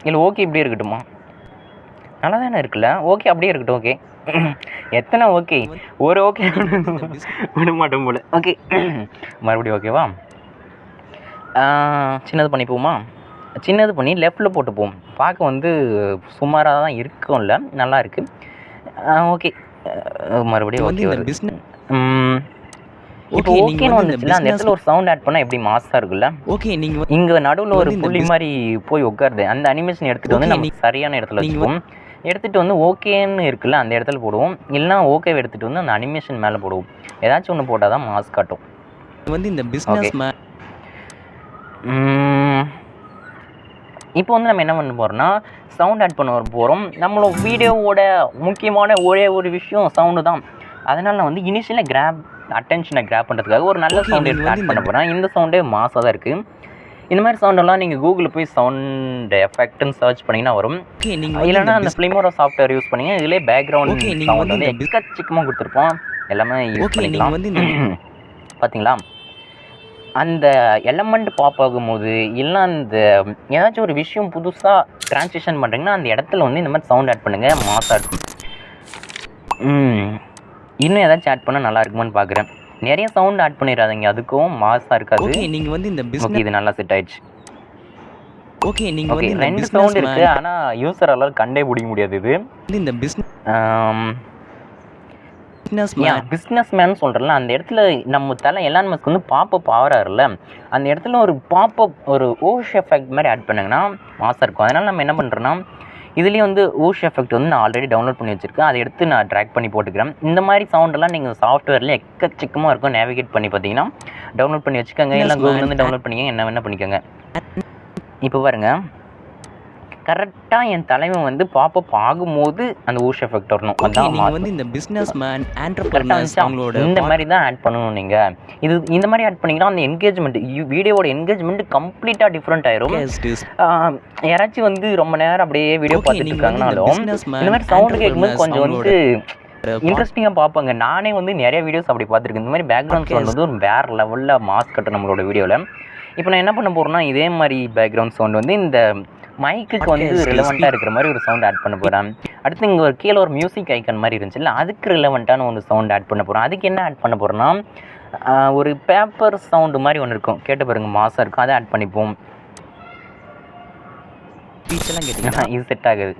இல்லை ஓகே இப்படியே இருக்கட்டுமா? நல்லா தானே இருக்குல்ல? ஓகே அப்படியே இருக்கட்டும். ஓகே, எத்தனை ஓகே? ஒரு ஓகே விட மாட்டோம் போல். ஓகே, மறுபடியும் ஓகேவா? சின்னது பண்ணிப்போமா? சின்னது பண்ணி லெஃப்ட்டில் போட்டுப்போம். பார்க்க வந்து சுமாராக தான் இருக்கும்ல, நல்லா இருக்குது. ஓகே, மறுபடியும் ஓகே வருது. இப்போ ஓகேன்னு வந்துச்சுல, அந்த இடத்துல ஒரு சவுண்ட் ஆட் பண்ணால் எப்படி மாசாக இருக்குல்ல? ஓகே, நீங்கள் இங்கே நடுவில் ஒரு புள்ளி மாதிரி போய் உட்காருது, அந்த அனிமேஷன் எடுத்துகிட்டு வந்து நம்ம சரியான இடத்துல வச்சுப்போம். எடுத்துகிட்டு வந்து ஓகேன்னு இருக்குல்ல, அந்த இடத்துல போடுவோம். இல்லைனா ஓகேவை எடுத்துகிட்டு வந்து அந்த அனிமேஷன் மேலே போடுவோம். ஏதாச்சும் ஒன்று போட்டால் தான் மாஸ் காட்டும். வந்து இந்த பிஸ்னஸ் இப்போ வந்து நம்ம என்ன பண்ண போகிறோம்னா, சவுண்ட் ஆட் பண்ண போகிறோம். நம்மளோட வீடியோவோட முக்கியமான ஒரே ஒரு விஷயம் சவுண்டு தான். அதனால் நான் வந்து இனிஷியலாக அட்டென்ஷனை கிராப் பண்ணுறதுக்காக ஒரு நல்ல சவுண்ட் எடுத்து ஆட் பண்ண போகிறேன். இந்த சவுண்டே மாசாக தான் இருக்குது. இந்த மாதிரி சவுண்டெல்லாம் நீங்கள் கூகுளில் போய் சவுண்ட் எஃபெக்ட்னு சர்ச் பண்ணிங்கன்னா வரும். இல்லைனா அந்த ஃபிலிமோரா சாஃப்ட்வேர் யூஸ் பண்ணிங்க, இதிலே பேக்ரவுண்ட் சவுண்ட் வந்து எக்கச்சக்கமாக கொடுத்துருப்போம், எல்லாமே யூஸ் பண்ணிக்கலாம். பார்த்தீங்களா? அந்த எலமெண்ட் பாப் ஆகும்போது இல்லை அந்த ஏதாச்சும் ஒரு விஷயம் புதுசாக ட்ரான்ஸ்லேஷன் பண்ணுறீங்கன்னா அந்த இடத்துல வந்து இந்த மாதிரி சவுண்ட் ஆட் பண்ணுங்கள், மாசாக இருக்கும். இன்னும் ஏதாச்சும் ஆட் பண்ணால் நல்லா இருக்குமான்னு பார்க்குறேன். நிறைய சவுண்ட் ஆட் பண்ணிடாதீங்க, அதுக்கும் மாசாக இருக்காது. ஓகே நீங்கள் வந்து இந்த ஓகே, பிஸ்னஸ் இது நல்லா செட் ஆயிடுச்சு. ஓகே நீங்கள் ஓகே, வந்து இந்த 2 பிஸ்னஸ் சவுண்ட் இருக்குது, ஆனால் யூஸரால் கண்டே பிடிக்க முடியாது. இது வந்து இந்த பிஸ்னஸ் பிஸ்னஸ் மேன் சொல்கிறல, அந்த இடத்துல நம்ம தலை எலான் மஸ்க் வந்து பாப்பப் ஆகிறாருல்ல, அந்த இடத்துல ஒரு பாப்பப் ஒரு ஓஷ் எஃபெக்ட் மாதிரி ஆட் பண்ணுங்கன்னா மாசாக இருக்கும். அதனால் நம்ம என்ன பண்ணுறோன்னா, இதுலேயும் வந்து ஓஷ் எஃபெக்ட் வந்து நான் ஆல்ரெடி டவுன்லோட் பண்ணி வச்சுருக்கேன். அதை எடுத்து நான் ட்ராக் பண்ணி போட்டுக்கிறேன். இந்த மாதிரி சவுண்டெல்லாம் நீங்கள் சாஃப்ட்வேரில் எக்கச்சக்கமாக இருக்கும். நேவிகேட் பண்ணி பார்த்தீங்கன்னா டவுன்லோட் பண்ணி வச்சுக்கோங்க. எல்லாம் கூகுள்லேருந்து டவுன்லோட் பண்ணிக்கங்க, என்ன வேணால் பண்ணிக்கோங்க. இப்போ பாருங்கள், கரெக்டாக என் தலைவன் வந்து பாப்பப் ஆகும்போது அந்த ஊஷ் எஃபெக்ட் வரணும். ஓகே நீங்கள் வந்து இந்த பிஸ்னஸ் மேன் ஆண்டர்பிரனர்ஸ் அவங்களோட இந்த மாதிரி தான் ஆட் பண்ணணும். நீங்கள் இந்த மாதிரி ஆட் பண்ணிங்கன்னா அந்த என்கேஜ்மெண்ட், வீடியோவோட என்கேஜ்மெண்ட் கம்ப்ளீட்டாக டிஃப்ரெண்ட் ஆயிரும். யாராச்சும் வந்து ரொம்ப நேரம் அப்படியே வீடியோ பார்த்துட்டு இருக்காங்கனாலும் இந்த மாதிரி சவுண்டு கேட்கும்போது கொஞ்சம் வந்து இன்ட்ரெஸ்டிங்காக பார்ப்பாங்க. நானே வந்து நிறைய வீடியோஸ் அப்படி பார்த்துருக்கேன். இந்த மாதிரி பேக்ரவுண்ட் சவுண்ட் வந்து ஒரு வேறு லெவலில் மாஸ் கட்டும் நம்மளோட வீடியோவில். இப்போ நான் என்ன பண்ண போகிறேன்னா, இதே மாதிரி பேக்ரவுண்ட் சவுண்ட் வந்து இந்த மைக்குக்கு வந்து ரிலவெண்ட்டாக இருக்கிற மாதிரி ஒரு சவுண்ட் ஆட் பண்ண போகிறேன். அடுத்து இங்கே ஒரு கீழே ஒரு மியூசிக் ஐக்கன் மாதிரி இருந்துச்சுல்ல, அதுக்கு ரிலவெண்ட்டான ஒரு சவுண்ட் ஆட் பண்ண போகிறேன். அதுக்கு என்ன ஆட் பண்ண போகிறேன்னா, ஒரு பேப்பர் சவுண்டு மாதிரி ஒன்று இருக்கும், கேட்டு பாருங்கள், மாசாக இருக்கும். அதை ஆட் பண்ணிப்போம். இது செட் ஆகாது,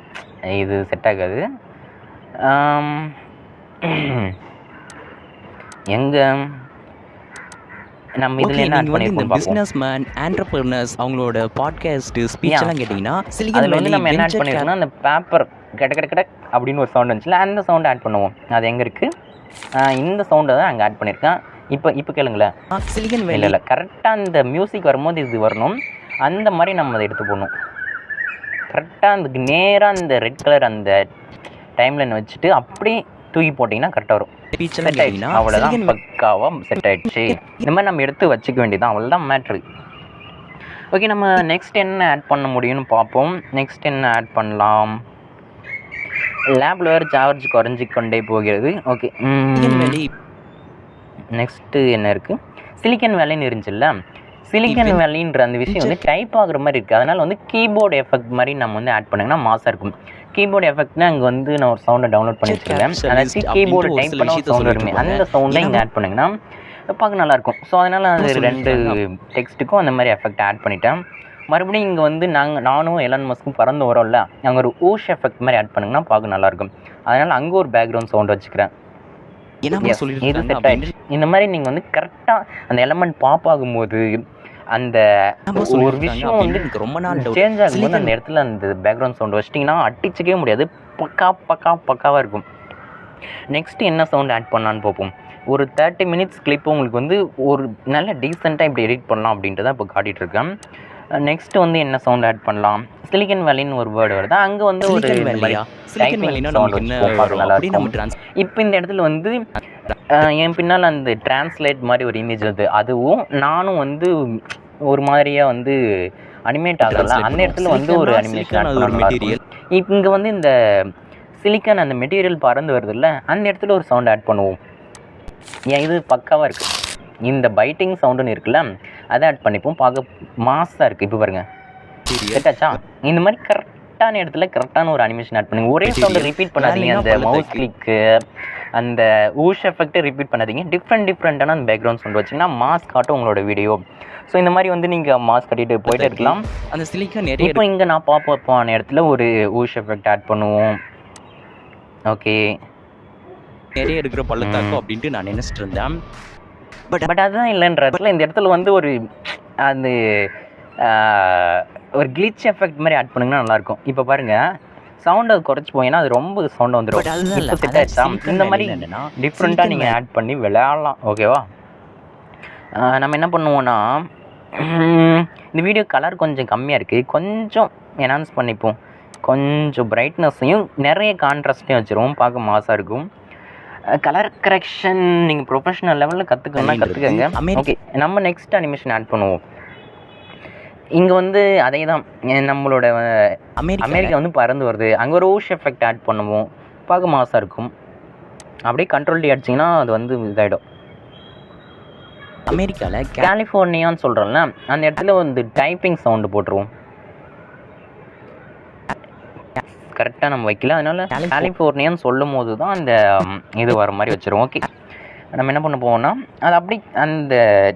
இது செட் ஆகாது. எங்கே நம்ம இதில் என்ன ஆட் பண்ணியிருக்கோம், பிஸ்னஸ் மேன் ஆண்டர்பிரனர்ஸ் அவங்களோட பாட்காஸ்ட் ஸ்பீச் எல்லாம் கேட்டிங்கன்னா அதில் வந்து நம்ம என்ன ஆட் பண்ணியிருக்கோம்னா, அந்த பேப்பர் கட அப்படின்னு ஒரு சவுண்ட் வந்துச்சுல, அந்த சவுண்ட் ஆட் பண்ணுவோம். அது எங்கே இருக்குது, இந்த சவுண்டை தான் அங்கே ஆட் பண்ணியிருக்கேன். இப்போ கேளுங்களேன், சிலிகன் வேலி இல்லை கரெக்டாக அந்த மியூசிக் வரும்போது இது வரணும். அந்த மாதிரி நம்ம அதை எடுத்து போடணும். கரெக்டாக அதுக்கு நேராக அந்த ரெட் கலர் அந்த டைம்லைன் வச்சுட்டு அப்படியே தூக்கி போட்டிங்கன்னா கரெக்டாக வரும். செட் ஆயிடுச்சு, அவ்வளோதான், பக்காவாக செட் ஆகிடுச்சு. இந்த மாதிரி நம்ம எடுத்து வச்சுக்க வேண்டியதான், அவ்வளோதான் மேட்ரு. ஓகே, நம்ம நெக்ஸ்ட் என்ன ஆட் பண்ண முடியும்னு பார்ப்போம். நெக்ஸ்ட் என்ன ஆட் பண்ணலாம், லேபில் வேறு சார்ஜ் குறைஞ்சி கொண்டே போகிறது. ஓகே, நெக்ஸ்ட்டு என்ன இருக்குது, சிலிக்கன் வேலின்னு இருந்துச்சுல்ல, சிலிக்கன் வேலின்ற அந்த விஷயம் வந்து டைப் ஆகுற மாதிரி இருக்குது. அதனால் வந்து கீபோர்டு எஃபெக்ட் மாதிரி நம்ம வந்து ஆட் பண்ணிங்கன்னா மாசாக இருக்கும். கீபோர்டு எஃபெக்ட்னா அங்கே வந்து நான் ஒரு சவுண்டை டவுன்லோட் பண்ணி வச்சுருக்கேன். அதாச்சும் கீபோர்டு டைப் பண்ண ஒரு சவுண்ட் வருமே, அந்த சவுண்டை இங்கே ஆட் பண்ணிங்கன்னா பார்க்க நல்லாயிருக்கும். ஸோ அதனால் அது 2 டெக்ஸ்ட்டுக்கும் அந்த மாதிரி எஃபெக்ட் ஆட் பண்ணிட்டேன். மறுபடியும் இங்கே வந்து நானும் எலான் மஸ்க்கும் பறந்து வரோம்ல, அங்கே ஒரு ஊஷ் எஃபெக்ட் மாதிரி ஆட் பண்ணிங்கன்னா பார்க்க நல்லாயிருக்கும். அதனால் அங்கே ஒரு பேக்ரவுண்ட் சவுண்ட் வச்சுக்கிறேன். இது செட் ஆகிடுச்சு. இந்த மாதிரி நீங்கள் வந்து கரெக்டாக அந்த எலமெண்ட் பாப் ஆகும்போது அந்த ஒரு விஷயம் வந்து ரொம்ப நாள் சேஞ்ச் ஆகும்போது அந்த இடத்துல அந்த பேக்ரவுண்ட் சவுண்ட் வச்சிட்டிங்கன்னா அடிச்சிக்கவே முடியாது, பக்காவாக இருக்கும். நெக்ஸ்ட் என்ன சவுண்ட் ஆட் பண்ணலான்னு பார்ப்போம். ஒரு 30 மினிட்ஸ் கிளிப் உங்களுக்கு வந்து ஒரு நல்ல டீசெண்டாக இப்படி எடிட் பண்ணலாம் அப்படின்ட்டு தான் இப்போ காட்டிகிட்ருக்கேன். நெக்ஸ்ட் வந்து என்ன சவுண்ட் ஆட் பண்ணலாம், சிலிக்கன் வேலின்னு ஒரு வேர்டு வருது, அங்கே வந்து ஒரு இப்போ இந்த இடத்துல வந்து என் பின்னால் அந்த டிரான்ஸ்லேட் மாதிரி ஒரு இமேஜ் வருது, அதுவும் நானும் வந்து ஒரு மாதிரியாக வந்து அனிமேட் ஆகல, அந்த இடத்துல வந்து ஒரு அனிமேஷன் மெட்டீரியல். இப்போ இங்கே வந்து இந்த சிலிக்கன் அந்த மெட்டீரியல் பறந்து வருது இல்லை, அந்த இடத்துல ஒரு சவுண்ட் ஆட் பண்ணுவோம். ஏன் இது பக்காவாக இருக்குது. இந்த பைட்டிங் சவுண்டுன்னு இருக்குல்ல, அதை ஆட் பண்ணிப்போம், பார்க்க மாசாக இருக்குது. இப்போ பாருங்கள், செட்டாச்சா? இந்த மாதிரி கரெக்டான இடத்துல கரெக்டான ஒரு அனிமேஷன் ஆட் பண்ணுங்க. ஒரே சவுண்டை ரிப்பீட் பண்ணாதீங்க. அந்த மவுஸ் கிளிக்கு அந்த ஊஷ் எஃபெக்ட்டை ரிப்பீட் பண்ணாதீங்க. டிஃப்ரெண்ட்டான அந்த பேக்ரவுண்ட் சவுண்ட் வச்சிங்கன்னா மாஸ் காட்டும் உங்களோட வீடியோ. ஸோ இந்த மாதிரி வந்து நீங்கள் மாஸ் கட்டிட்டு போயிட்டே இருக்கலாம். அந்த சிலிக்கன் நிறைய இப்போ இங்கே நான் பாப்பான இடத்துல ஒரு ஊஷ் எஃபெக்ட் ஆட் பண்ணுவோம். ஓகே, நிறைய இருக்கிற பள்ளத்தாக்கும் அப்படின்ட்டு நான் நினச்சிட்டு இருந்தேன். பட் அதுதான் இல்லைன்ற இடத்துல இந்த இடத்துல வந்து ஒரு அது ஒரு கிளிச் எஃபெக்ட் மாதிரி ஆட் பண்ணுங்கன்னா நல்லாயிருக்கும். இப்போ பாருங்கள், சவுண்டை குறைச்சி போயின்னா அது ரொம்ப சவுண்ட் வந்துடும். இந்த மாதிரி டிஃப்ரெண்ட்டாக நீங்கள் ஆட் பண்ணி விளையாடலாம். ஓகேவா? நம்ம என்ன பண்ணுவோன்னா, இந்த வீடியோ கலர் கொஞ்சம் கம்மியாக இருக்குது, கொஞ்சம் என்ஹான்ஸ் பண்ணிப்போம். கொஞ்சம் பிரைட்னஸையும் நிறைய கான்ட்ராஸ்ட்டையும் வச்சுருவோம், பார்க்க மாசாக இருக்கும். கலர் கரெக்ஷன் நீங்கள் ப்ரொஃபஷனல் லெவலில் கற்றுக்கோங்க. ஓகே, நம்ம நெக்ஸ்ட் அனிமேஷன் ஆட் பண்ணுவோம். இங்கே வந்து அதே தான், நம்மளோட அமெரிக்கா வந்து பறந்து வருது, அங்கே ஒரு ஊஷ் எஃபெக்ட் ஆட் பண்ணுவோம், பார்க்க மாசாக இருக்கும். அப்படியே கண்ட்ரோல் டி அடிச்சிங்கன்னா அது வந்து இதாகிடும். அமெரிக்காவில் கலிஃபோர்னியான்னு சொல்கிறோம்ல, அந்த இடத்துல வந்து டைப்பிங் சவுண்டு போட்டுருவோம். கரெக்டாக நம்ம வைக்கல. அதனால கலிஃபோர்னியான்னு சொல்லும் போது தான் அந்த இது வர மாதிரி வச்சிரும். ஓகே, நம்ம என்ன பண்ண போவோம்னா அது அப்படி அந்த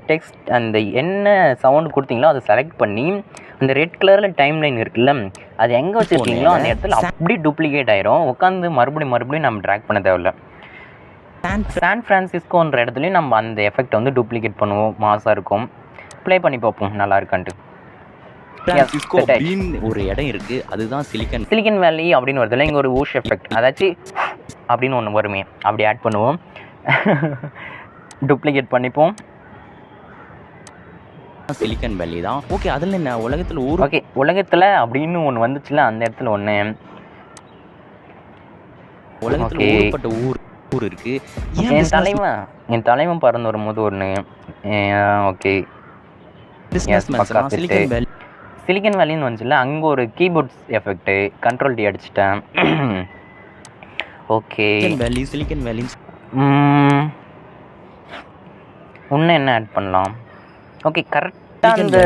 டெக்ஸ்ட் அந்த என்ன சவுண்டு கொடுத்தீங்களோ அதை செலக்ட் பண்ணி அந்த ரெட் கலரில் டைம் லைன் இருக்குல்ல, அது எங்கே வச்சுருக்கீங்களோ அந்த இடத்துல அப்படி டூப்ளிகேட் ஆயிரும். உட்காந்து மறுபடியும் நம்ம ட்ராக் பண்ண தேவையில்ல. சான் ஃப்ரான்சிஸ்கோன்ற இடத்துலையும் நம்ம அந்த எஃபெக்ட் வந்து டூப்ளிகேட் பண்ணுவோம். மாசாக இருக்கும். ப்ளே பண்ணி பார்ப்போம் நல்லா இருக்கான்ட்டு. ஃப்ரான்சிஸ்கோ அப்படின்னு ஒரு இடம் இருக்குது, அதுதான் சிலிக்கன் வேலி அப்படின்னு வருதுல, இங்கே ஒரு ஊஷ் எஃபெக்ட் அதாச்சும் அப்படின்னு ஒன்று வருமே, அப்படி ஆட் பண்ணுவோம். டூப்ளிகேட் பண்ணிப்போம். சிலிக்கன் வேலி தான். ஓகே, அதில் என்ன உலகத்தில் ஓகே, உலகத்தில் அப்படின்னு ஒன்று வந்துச்சுல, அந்த இடத்துல ஒன்று உலகத்தில் ஊருப்பட்ட ஊர் இருக்குது. என் தலைவன் பறந்து வரும்போது ஒன்று. ஓகே, சிலிக்கன் வேலின்னு வந்துச்சுல, அங்கே ஒரு கீபோர்ட்ஸ் எஃபெக்ட்டு, கண்ட்ரோல் டி அடிச்சிட்டேன். ஓகே, சிலிக்கன் வேலி இன்னும் என்ன ஆட் பண்ணலாம்? ஓகே, கரெக்டாக அந்த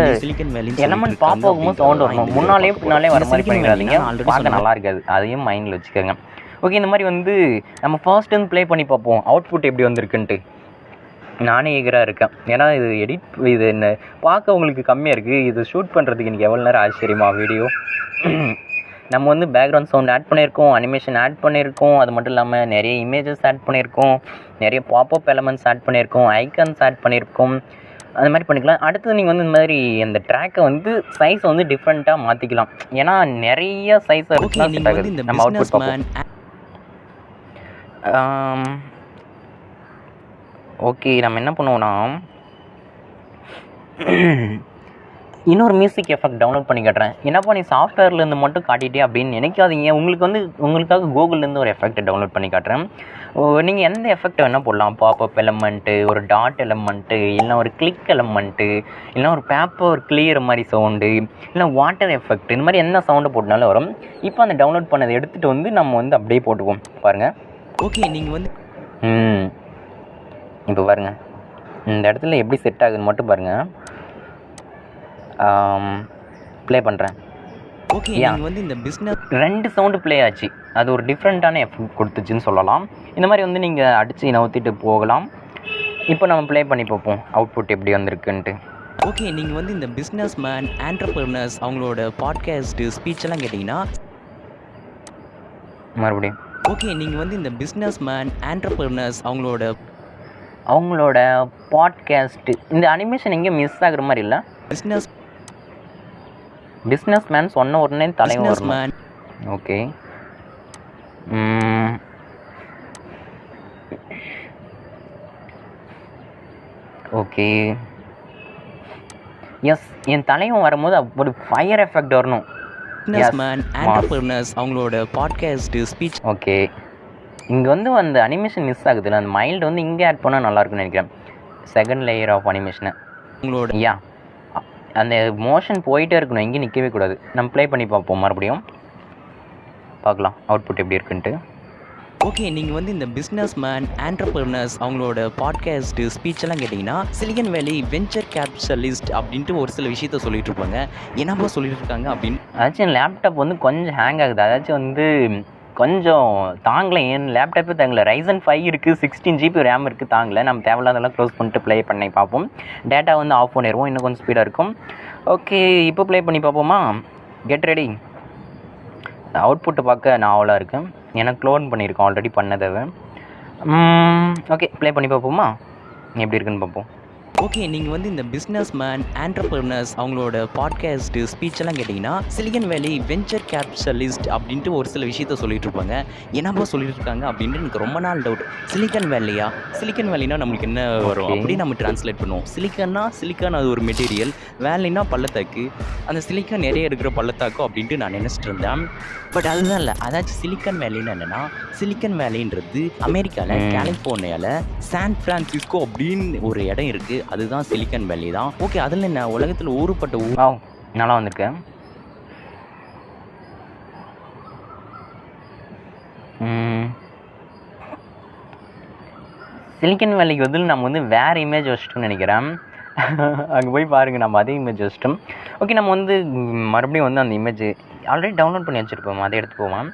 எலமெண்ட் பாப் ஆகும்போது சவுண்ட் வரணும். முன்னாலே பின்னாலே வர மாதிரி பண்ணிடாதீங்க, பார்க்க நல்லா இருக்காது. அதையும் மைண்டில் வச்சுக்கோங்க. ஓகே, இந்த மாதிரி வந்து நம்ம ஃபர்ஸ்ட் வந்து ப்ளே பண்ணி பார்ப்போம் அவுட்புட் எப்படி வந்திருக்குன்ட்டு. நானே ஈகராக இருக்கேன், ஏன்னா இது என்ன பார்க்க உங்களுக்கு கம்மியாக இருக்குது. இது ஷூட் பண்ணுறதுக்கு எனக்கு எவ்வளோ நேரம் ஆச்சரியமா வீடியோ. நம்ம வந்து பேக்ரவுண்ட் சவுண்ட் ஆட் பண்ணியிருக்கோம், அனிமேஷன் ஆட் பண்ணியிருக்கோம், அது மட்டும் இல்லாமல் நிறைய இமேஜஸ் ஆட் பண்ணியிருக்கோம், நிறைய பாப்அப் எலமெண்ட்ஸ் ஆட் பண்ணியிருக்கோம், ஐக்கன்ஸ் ஆட் பண்ணியிருக்கோம். அந்த மாதிரி பண்ணிக்கலாம். அடுத்தது நீங்கள் வந்து இந்த மாதிரி அந்த ட்ராக்கை வந்து சைஸை வந்து டிஃப்ரெண்ட்டாக மாற்றிக்கலாம். ஏன்னா நிறைய சைஸ் இருக்குது. நம்ம அவுட்புட் பார்ப்போம். ஓகே, நம்ம என்ன பண்ணுவோம்னா இன்னொரு மியூசிக் எஃபெக்ட் டவுன்லோட் பண்ணி காட்டுறேன். என்னப்பா நீ சாஃப்ட்வேர்லேருந்து மட்டும் காட்டிட்டே அப்படின்னு நினைக்காதீங்க. உங்களுக்காக கூகுள்லேருந்து ஒரு எஃபெக்ட் டவுன்லோட் பண்ணி காட்டுறேன். நீங்கள் எந்த எஃபெக்ட் வேணால் போடலாம். பாப்அப் எலமெண்ட்டு, ஒரு டாட் எலமெண்ட்டு, இல்லைனா ஒரு கிளிக் எலமெண்ட்டு, இல்லைனா ஒரு பேப்பர் கிளியர் மாதிரி சவுண்டு, இல்லை வாட்டர் எஃபெக்ட், இந்த மாதிரி என்ன சவுண்டு போட்டனாலும் வரும். இப்போ அந்த டவுன்லோட் பண்ணதை எடுத்துகிட்டு வந்து நம்ம வந்து அப்படியே போட்டுக்குவோம் பாருங்கள். ஓகே, நீங்கள் வந்து இப்போ பாருங்கள் இந்த இடத்துல எப்படி செட் ஆகுதுன்னு மட்டும் பாருங்கள். ப்ளே பண்ணுறேன். ஓகே, நீங்கள் வந்து இந்த பிஸ்னஸ் 2 சவுண்டு ப்ளே ஆச்சு. அது ஒரு டிஃப்ரெண்ட்டான எஃபெக்ட் கொடுத்துச்சுன்னு சொல்லலாம். இந்த மாதிரி வந்து நீங்கள் அடித்து நவுத்திட்டு போகலாம். இப்போ நம்ம ப்ளே பண்ணி பார்ப்போம் அவுட்புட் எப்படி வந்திருக்குன்ட்டு. ஓகே, நீங்கள் வந்து இந்த பிஸ்னஸ் மேன் ஆண்டர்பிரினர்ஸ் அவங்களோட பாட்காஸ்ட்டு ஸ்பீச்செல்லாம் கேட்டிங்கன்னா மறுபடியும் ஓகே, நீங்கள் வந்து இந்த பிஸ்னஸ் மேன் ஆண்டர்பிரினர்ஸ் அவங்களோட பாட்காஸ்ட்டு இந்த அனிமேஷன் எங்கேயும் மிஸ் ஆகுற மாதிரி இல்லை. பிஸ்னஸ் மேன் சொன்ன உடனே தலைவன் வரணும். ஓகே, ஓகே, எஸ், என் தலைவன் வரும்போது ஒரு ஃபயர் எஃபெக்ட் வரணும். அவங்களோட பாட்காஸ்ட் ஸ்பீச். ஓகே, இங்கே வந்து அந்த அனிமேஷன் மிஸ் ஆகுதுல்ல, அந்த மைல்டு வந்து இங்கே ஆட் பண்ணால் நல்லாயிருக்குன்னு நினைக்கிறேன். செகண்ட் லேயர் ஆஃப் அனிமேஷனை உங்களோட அந்த மோஷன் போயிட்டே இருக்கணும், எங்கேயும் நிற்கவே கூடாது. நம்ம ப்ளே பண்ணி பார்ப்போம் மறுபடியும், பார்க்கலாம் அவுட்புட் எப்படி இருக்குன்ட்டு. ஓகே, நீங்கள் வந்து இந்த பிஸ்னஸ் மேன் ஆண்டர்பிரினர்ஸ் அவங்களோட பாட்காஸ்ட் ஸ்பீச்செல்லாம் கேட்டிங்கன்னா சிலிக்கன் வேலி வெஞ்சர் கேபிட்டலிஸ்ட் அப்படின்ட்டு ஒரு சில விஷயத்த சொல்லிட்டு இருப்பாங்க. என்னப்பா சொல்லிட்டு இருக்காங்க அப்படின்னு. அதாச்சும் லேப்டாப் வந்து கொஞ்சம் ஹேங் ஆகுது. அதாச்சும் வந்து கொஞ்சம் தாங்கலை. என் லேப்டாப்பே தாங்கலை. Ryzen 5 இருக்குது, 16 GB ரேம் இருக்குது, தாங்கலை. நம்ம தேவையில்லாதெல்லாம் க்ளோஸ் பண்ணிட்டு ப்ளே பண்ணி பார்ப்போம். டேட்டா வந்து ஆஃப் பண்ணிடுவோம், இன்னும் கொஞ்சம் ஸ்பீடாக இருக்கும். ஓகே, இப்போ ப்ளே பண்ணி பார்ப்போமா? Get ready. அவுட்புட்டை பார்க்க நான் அவ்வளோ இருக்கேன், எனக்கு க்ளோன் பண்ணியிருக்கோம் ஆல்ரெடி பண்ணதை. ஓகே, ப்ளே பண்ணி பார்ப்போமா எப்படி இருக்குன்னு பார்ப்போம். ஓகே, நீங்கள் வந்து இந்த பிஸ்னஸ் மேன் ஆண்டர்பிரினர்ஸ் அவங்களோட பாட்காஸ்ட் ஸ்பீச்செல்லாம் கேட்டிங்கன்னா சிலிக்கன் வேலி வெஞ்சர் கேபிட்டலிஸ்ட் அப்படின்ட்டு ஒரு சில விஷயத்த சொல்லிட்டு இருப்பாங்க. என்னப்பா சொல்லிட்டு இருக்காங்க அப்படின்ட்டு எனக்கு ரொம்ப நாள் டவுட். சிலிக்கன் வேலியா? சிலிக்கன் வேலினா நம்மளுக்கு என்ன வரும் அப்படி நம்ம டிரான்ஸ்லேட் பண்ணுவோம். சிலிக்கான் அது ஒரு மெட்டீரியல், வேலினா பள்ளத்தாக்கு, அந்த சிலிக்கான் நிறைய இருக்கிற பள்ளத்தாக்கும் அப்படின்ட்டு நான் நினச்சிட்டு இருந்தேன். பட் அதுதான் இல்லை. அதாச்சும் சிலிக்கன் வேலின்னு என்னென்னா, சிலிக்கன் வேலின்றது அமெரிக்காவில் கலிஃபோர்னியாவில் சான் ஃப்ரான்சிஸ்கோ அப்படின்னு ஒரு இடம் இருக்குது, அதுதான் சிலிக்கன் வேலி தான். ஓகே, அதில் என்ன உலகத்தில் ஊருப்பட்ட ஊர் நல்லா வந்திருக்கு. சிலிக்கன் வேலிக்கு வந்து நம்ம வந்து வேறு இமேஜ் வச்சிட்டோம்னு நினைக்கிறேன். அங்கே போய் பாருங்கள், நம்ம அதே இமேஜ் வச்சிட்டோம். ஓகே, நம்ம வந்து மறுபடியும் வந்து அந்த இமேஜ் ஆல்ரெடி டவுன்லோட் பண்ணி வச்சுருப்போம், அதை எடுத்து போவோம்.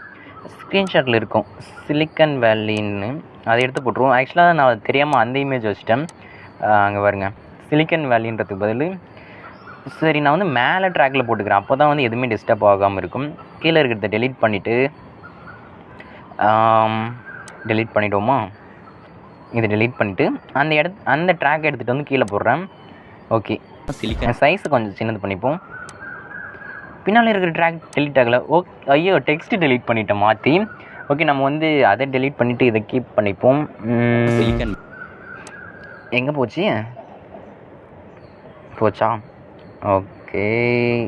ஸ்க்ரீன்ஷாட்டில் இருக்கும் சிலிக்கன் வேலின்னு, அதை எடுத்து போட்டுருவோம். ஆக்சுவலாக நான் தெரியாமல் அந்த இமேஜ் வச்சுட்டேன். அங்கே பாருங்க, சிலிக்கன் வேலின்றதுக்கு பதில் சரி நான் வந்து மேலே ட்ராக்கில் போட்டுக்கிறேன். அப்போ தான் வந்து எதுவுமே டிஸ்டர்ப் ஆகாமல் இருக்கும். கீழே இருக்கிறத டெலீட் பண்ணிவிட்டு டெலீட் பண்ணிவிடுவோமா, இதை டெலீட் பண்ணிவிட்டு அந்த ட்ராக் எடுத்துகிட்டு வந்து கீழே போடுறேன். ஓகே, சிலிக்கன் சைஸை கொஞ்சம் சின்னது பண்ணிப்போம். பின்னால் இருக்கிற ட்ராக் டெலீட் ஆகலை. ஐயோ டெக்ஸ்ட்டு டெலீட் பண்ணிட்டேன் மாற்றி. ஓகே, நம்ம வந்து அதை டெலீட் பண்ணிவிட்டு இதை கீப் பண்ணிப்போம். சிலிக்கன் எங்கே போச்சா? ஓகே,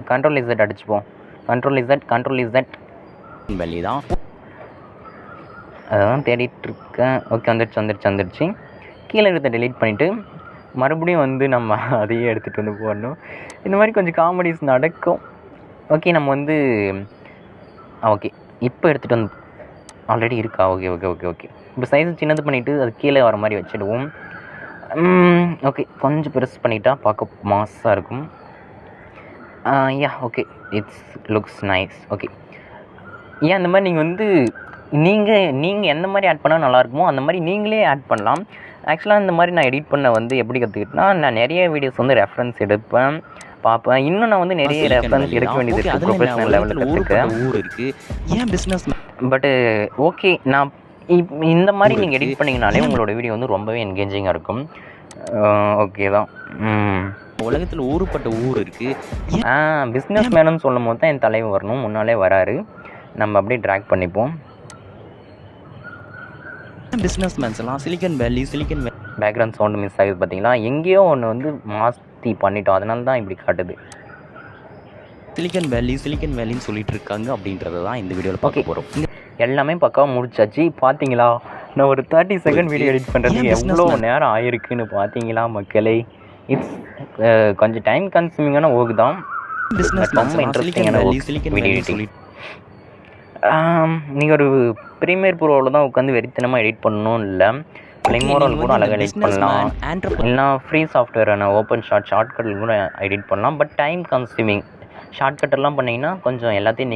கண்ட்ரோல் இசட் அடிச்சுப்போம். கண்ட்ரோல் இசட் வேலி தான். அதான் தேடிட்டுருக்கேன். ஓகே, வந்துடுச்சு. கீழே இருக்கிறத டெலீட் பண்ணிவிட்டு மறுபடியும் வந்து நம்ம அதையே எடுத்துகிட்டு வந்து போடணும். இந்த மாதிரி கொஞ்சம் காமெடிஸ் நடக்கும். ஓகே, நம்ம வந்து ஓகே இப்போ எடுத்துகிட்டு வந்து ஆல்ரெடி இருக்கா? ஓகே இப்போ சைஸ் சின்னது பண்ணிவிட்டு அது கீழே வர மாதிரி வச்சுடுவோம். ஓகே, கொஞ்சம் பெருசு பண்ணிட்டா பார்க்க மாஸாக இருக்கும். Okay, it's looks nice. Okay, ஏன் அந்த மாதிரி நீங்கள் வந்து நீங்கள் எந்த மாதிரி ஆட் பண்ணால் நல்லாயிருக்குமோ அந்த மாதிரி நீங்களே ஆட் பண்ணலாம். ஆக்சுவலாக இந்த மாதிரி நான் எடிட் பண்ண வந்து எப்படி கற்றுக்கிட்டேன்னா, நான் நிறைய வீடியோஸ் வந்து ரெஃபரன்ஸ் எடுப்பேன், பார்ப்பேன். இன்னும் நான் வந்து நிறைய ரெஃபரன்ஸ் எடுக்க வேண்டியது இருக்குது ப்ரொஃபஷனல் லெவலில் கற்றுக்க. ஊர் இருக்குது, ஏன் பிஸ்னஸ் பட்டு ஓகே, நான் இந்த மாதிரி நீங்கள் எடிட் பண்ணிங்கனாலே உங்களோட வீடியோ வந்து ரொம்பவே என்கேஜிங்காக இருக்கும். ஓகே தான். உலகத்தில் ஊருப்பட்ட ஊர் இருக்குது. பிஸ்னஸ் மேனுன்னு சொல்லும் போது தான் என் தலைவர் வரணும், முன்னாலே வராரு. நம்ம அப்படியே ட்ராக் பண்ணிப்போம். பிஸ்னஸ் மேன்ஸ் எல்லாம் சிலிக்கன் வேலி பேக்ரவுண்ட் சவுண்டு மிஸ் ஆகுது பார்த்தீங்களா? எங்கேயோ ஒன்று வந்து மாற்றி பண்ணிட்டோம், அதனால தான் இப்படி காட்டுது. சிலிக்கன் வேலின்னு சொல்லிட்டு இருக்காங்க அப்படின்றத தான் இந்த வீடியோவில் பார்க்க போகிறோம். எல்லாமே பக்காவாக முடிச்சாச்சு. பார்த்தீங்களா, நான் ஒரு 30 செகண்ட் வீடியோ எடிட் பண்ணுறதுக்கு எவ்வளோ நேரம் ஆயிருக்குன்னு பார்த்தீங்களா மக்களே? இட்ஸ் கொஞ்சம் டைம் கன்சூமிங்கான ஒர்க் தான். ரொம்ப இன்ட்ரெஸ்டிங்கான வீடியோ எடிட்டிங். நீங்கள் ஒரு ப்ரீமியர் ப்ரோவில் தான் உட்காந்து வெறித்தனமாக எடிட் பண்ணணும் இல்லை, ஃப்ளிமோரில் கூட அழகாக எடிட் பண்ணலாம். இல்லைனா ஃப்ரீ சாஃப்ட்வேரான ஓப்பன் ஷார்ட்கட்டில் கூட எடிட் பண்ணலாம். But time consuming. ஷார்ட்கட்டெல்லாம் பண்ணிங்கன்னா கொஞ்சம் எல்லாத்தையும்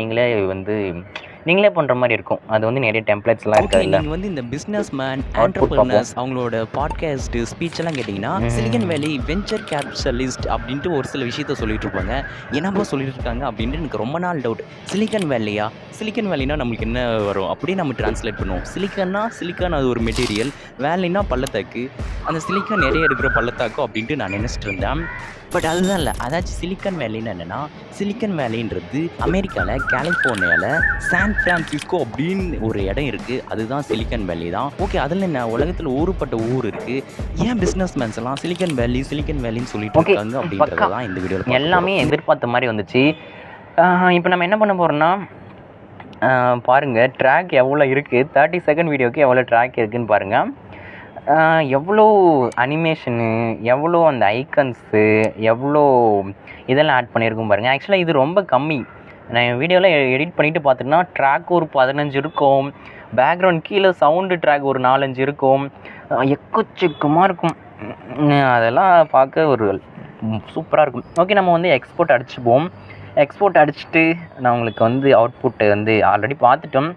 நீங்களே பண்ணுற மாதிரி இருக்கும். அது வந்து நிறைய டெம்ப்ளேட்ஸ்லாம் இருக்காது. நீங்கள் வந்து இந்த பிஸ்னஸ் மேன் ஆண்டர்பிரினர்ஸ் அவங்களோட பாட்காஸ்ட் ஸ்பீச் எல்லாம் கேட்டிங்கன்னா சிலிக்கன் வேலி வெஞ்சர் கேபிட்டலிஸ்ட் அப்படின்ட்டு ஒரு சில விஷயத்த சொல்லிட்டு இருப்பாங்க. என்னப்பா சொல்லிட்டு இருக்காங்க அப்படின்ட்டு எனக்கு ரொம்ப நாள் டவுட். சிலிக்கன் வேலினா நம்மளுக்கு என்ன வரும் அப்படியே நம்ம டிரான்ஸ்லேட் பண்ணுவோம். சிலிக்கான் அது ஒரு மெட்டீரியல், வேலினா பள்ளத்தாக்கு, அந்த சிலிக்கான் நிறைய இருக்கிற பள்ளத்தாக்கு அப்படின்ட்டு நான் நினச்சிட்டு இருந்தேன். பட் அதுதான் இல்லை, அதாச்சும் சிலிக்கன் வேலின்னு என்னென்னா, சிலிக்கன் வேலின்றது அமெரிக்காவில் கலிஃபோர்னியாவில் சான் ஃப்ரான்சிஸ்கோ அப்படின்னு ஒரு இடம் இருக்குது, அதுதான் சிலிக்கன் வேலி தான். ஓகே, அதில் என்ன உலகத்தில் ஊருப்பட்ட ஊர் இருக்குது, ஏன் பிஸ்னஸ் மேன்ஸ் எல்லாம் சிலிக்கன் வேலின்னு சொல்லிட்டு இருக்காங்க அப்படின்றது தான் இந்த வீடியோவில். எல்லாமே எதிர்பார்த்த மாதிரி வந்துச்சு. இப்போ நம்ம என்ன பண்ண போகிறோம்னா, பாருங்கள் ட்ராக் எவ்வளோ இருக்குது, 30 செகண்ட் வீடியோக்கு எவ்வளோ ட்ராக் இருக்குதுன்னு பாருங்கள். எவ்வளோ அனிமேஷனு, எவ்வளோ அந்த ஐக்கன்ஸு, எவ்வளோ இதெல்லாம் ஆட் பண்ணியிருக்கும் பாருங்கள். ஆக்சுவலாக இது ரொம்ப கம்மி. நான் என் வீடியோவில் எடிட் பண்ணிவிட்டு பார்த்துட்டுனா ட்ராக் ஒரு 15 இருக்கும், பேக்ரவுண்ட் கீழே சவுண்டு ட்ராக் ஒரு 4-5 இருக்கும், எக்கச்சக்கமாக இருக்கும். அதெல்லாம் பார்க்க ஒரு சூப்பராக இருக்கும். ஓகே, நம்ம வந்து எக்ஸ்போர்ட் அடிச்சுப்போம். எக்ஸ்போர்ட் அடிச்சுட்டு நான் உங்களுக்கு வந்து அவுட்புட்டை வந்து ஆல்ரெடி பார்த்துட்டோம்.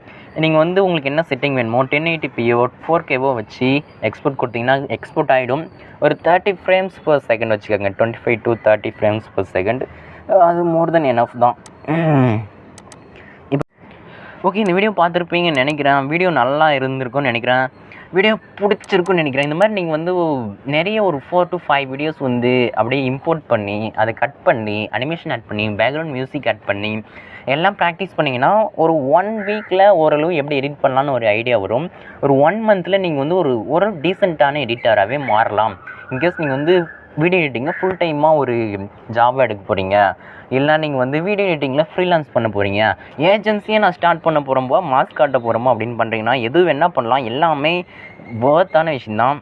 நீங்கள் வந்து உங்களுக்கு என்ன செட்டிங் வேணுமோ 1080pயோ 4Kவோ வச்சு எக்ஸ்போர்ட் கொடுத்தீங்கன்னா எக்ஸ்போர்ட் ஆகிடும். ஒரு 30 frames per second வச்சுக்கோங்க, 25 to 30 frames per second. அது மோர் தென் எனஃப் தான். இப்போ ஓகே, இந்த வீடியோ பார்த்துருப்பீங்கன்னு நினைக்கிறேன். வீடியோ நல்லா இருந்திருக்கும்னு நினைக்கிறேன். வீடியோ பிடிச்சிருக்குன்னு நினைக்கிறேன். இந்த மாதிரி நீங்கள் வந்து நிறைய ஒரு 4 to 5 வீடியோஸ் வந்து அப்படியே இம்போர்ட் பண்ணி அதை கட் பண்ணி அனிமேஷன் ஆட் பண்ணி பேக்ரவுண்ட் மியூசிக் ஆட் பண்ணி எல்லாம் ப்ராக்டிஸ் பண்ணிங்கன்னா ஒரு 1 வீக்கில் ஓரளவு எப்படி எடிட் பண்ணலான்னு ஒரு ஐடியா வரும். ஒரு 1 மந்தில் நீங்கள் வந்து ஒரு டீசெண்டான எடிட்டராகவே மாறலாம். இன்கேஸ் நீங்கள் வந்து வீடியோ எடிட்டிங்கில் ஃபுல் டைமாக ஒரு ஜாபாக எடுக்க போகிறீங்க, இல்லை நீங்கள் வந்து வீடியோ எடிட்டிங்கில் ஃப்ரீலான்ஸ் பண்ண போகிறீங்க, ஏஜென்சியை நான் ஸ்டார்ட் பண்ண போகிறோம்போ மாஸ்க் காட்ட போகிறோமோ அப்படின்னு பண்ணுறீங்கன்னா எது வேணால் பண்ணலாம். எல்லாமே வர்த்தான விஷயந்தான்.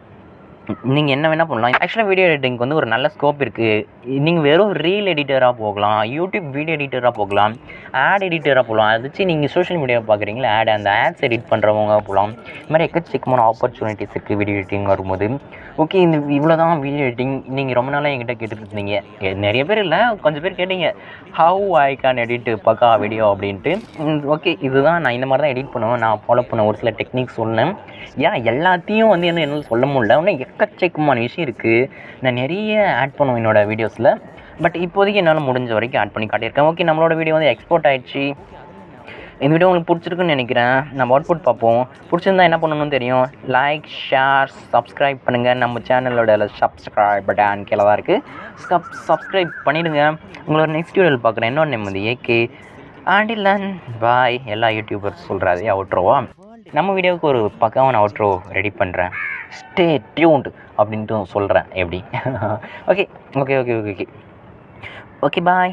நீங்கள் என்ன வேணால் பண்ணலாம். ஆக்சுவலாக வீடியோ எடிட்டிங்க்கு வந்து ஒரு நல்ல ஸ்கோப் இருக்குது. நீங்கள் வெறும் ரீல் எடிட்டராக போகலாம், யூடியூப் வீடியோ எடிட்டராக போகலாம், ஆட் எடிட்டராக போகலாம். அதை வச்சு நீங்கள் சோஷியல் மீடியாவை பார்க்குறீங்களா, அந்த ஆட்ஸ் எடிட் பண்ணுறவங்க போகலாம். இது மாதிரி எக்கச்சக்கமான ஆப்பர்ச்சுனிட்டிஸ் இருக்குது வீடியோ எடிட்டிங் வரும்போது. ஓகே, இந்த இவ்வளோ தான் வீடியோ எடிட்டிங். நீங்கள் ரொம்ப நாளாக என்கிட்ட கேட்டுட்டு இருந்தீங்க, நிறைய பேர் இல்லை, கொஞ்சம் பேர் கேட்டீங்க ஹவு ஐ கேன் எடிட் பக்கா வீடியோ அப்படின்ட்டு. ஓகே, இதுதான் நான் இந்த மாதிரி தான் எடிட் பண்ணுவேன். நான் ஃபாலோ பண்ண ஒரு சில டெக்னிக்ஸ் சொன்னேன். எல்லாத்தையும் வந்து என்னால் சொல்ல முடியல. இன்னும் எக்கச்சக்கமான விஷயம் இருக்குது. நான் நிறைய ஆட் பண்ணுவேன் என்னோடய வீடியோஸில். பட் இப்போதைக்கு என்னால் முடிஞ்ச வரைக்கும் ஆட் பண்ணி காட்டியிருக்கேன். ஓகே, நம்மளோட வீடியோ வந்து எக்ஸ்போர்ட் ஆகிடுச்சு. இந்த வீடியோ உங்களுக்கு பிடிச்சிருக்குன்னு நினைக்கிறேன். நம்ம அவுட்புட் பார்ப்போம். பிடிச்சிருந்தா என்ன பண்ணணும்னு தெரியும். லைக், ஷேர், சப்ஸ்கிரைப் பண்ணுங்கள். நம்ம சேனலோட சப்ஸ்கிரைப் பட்டன் கீழே தான் இருக்குது. சப்ஸ்கிரைப் பண்ணிவிடுங்க. உங்களோட நெக்ஸ்ட் வீடியோவில் பார்க்குறேன். இன்னொன்று நேம் வந்து ஏகே அண்டில் தென் பாய். எல்லா யூடியூபர்ஸ் சொல்கிறாதே அவுட்ரோவா. நம்ம வீடியோவுக்கு ஒரு பக்காவான அவுட்ரோ ரெடி பண்ணுறேன். ஸ்டே டியூன்ட் அப்படின்ட்டு சொல்கிறேன் எப்படி. Okay okay okay okay okay okay bye.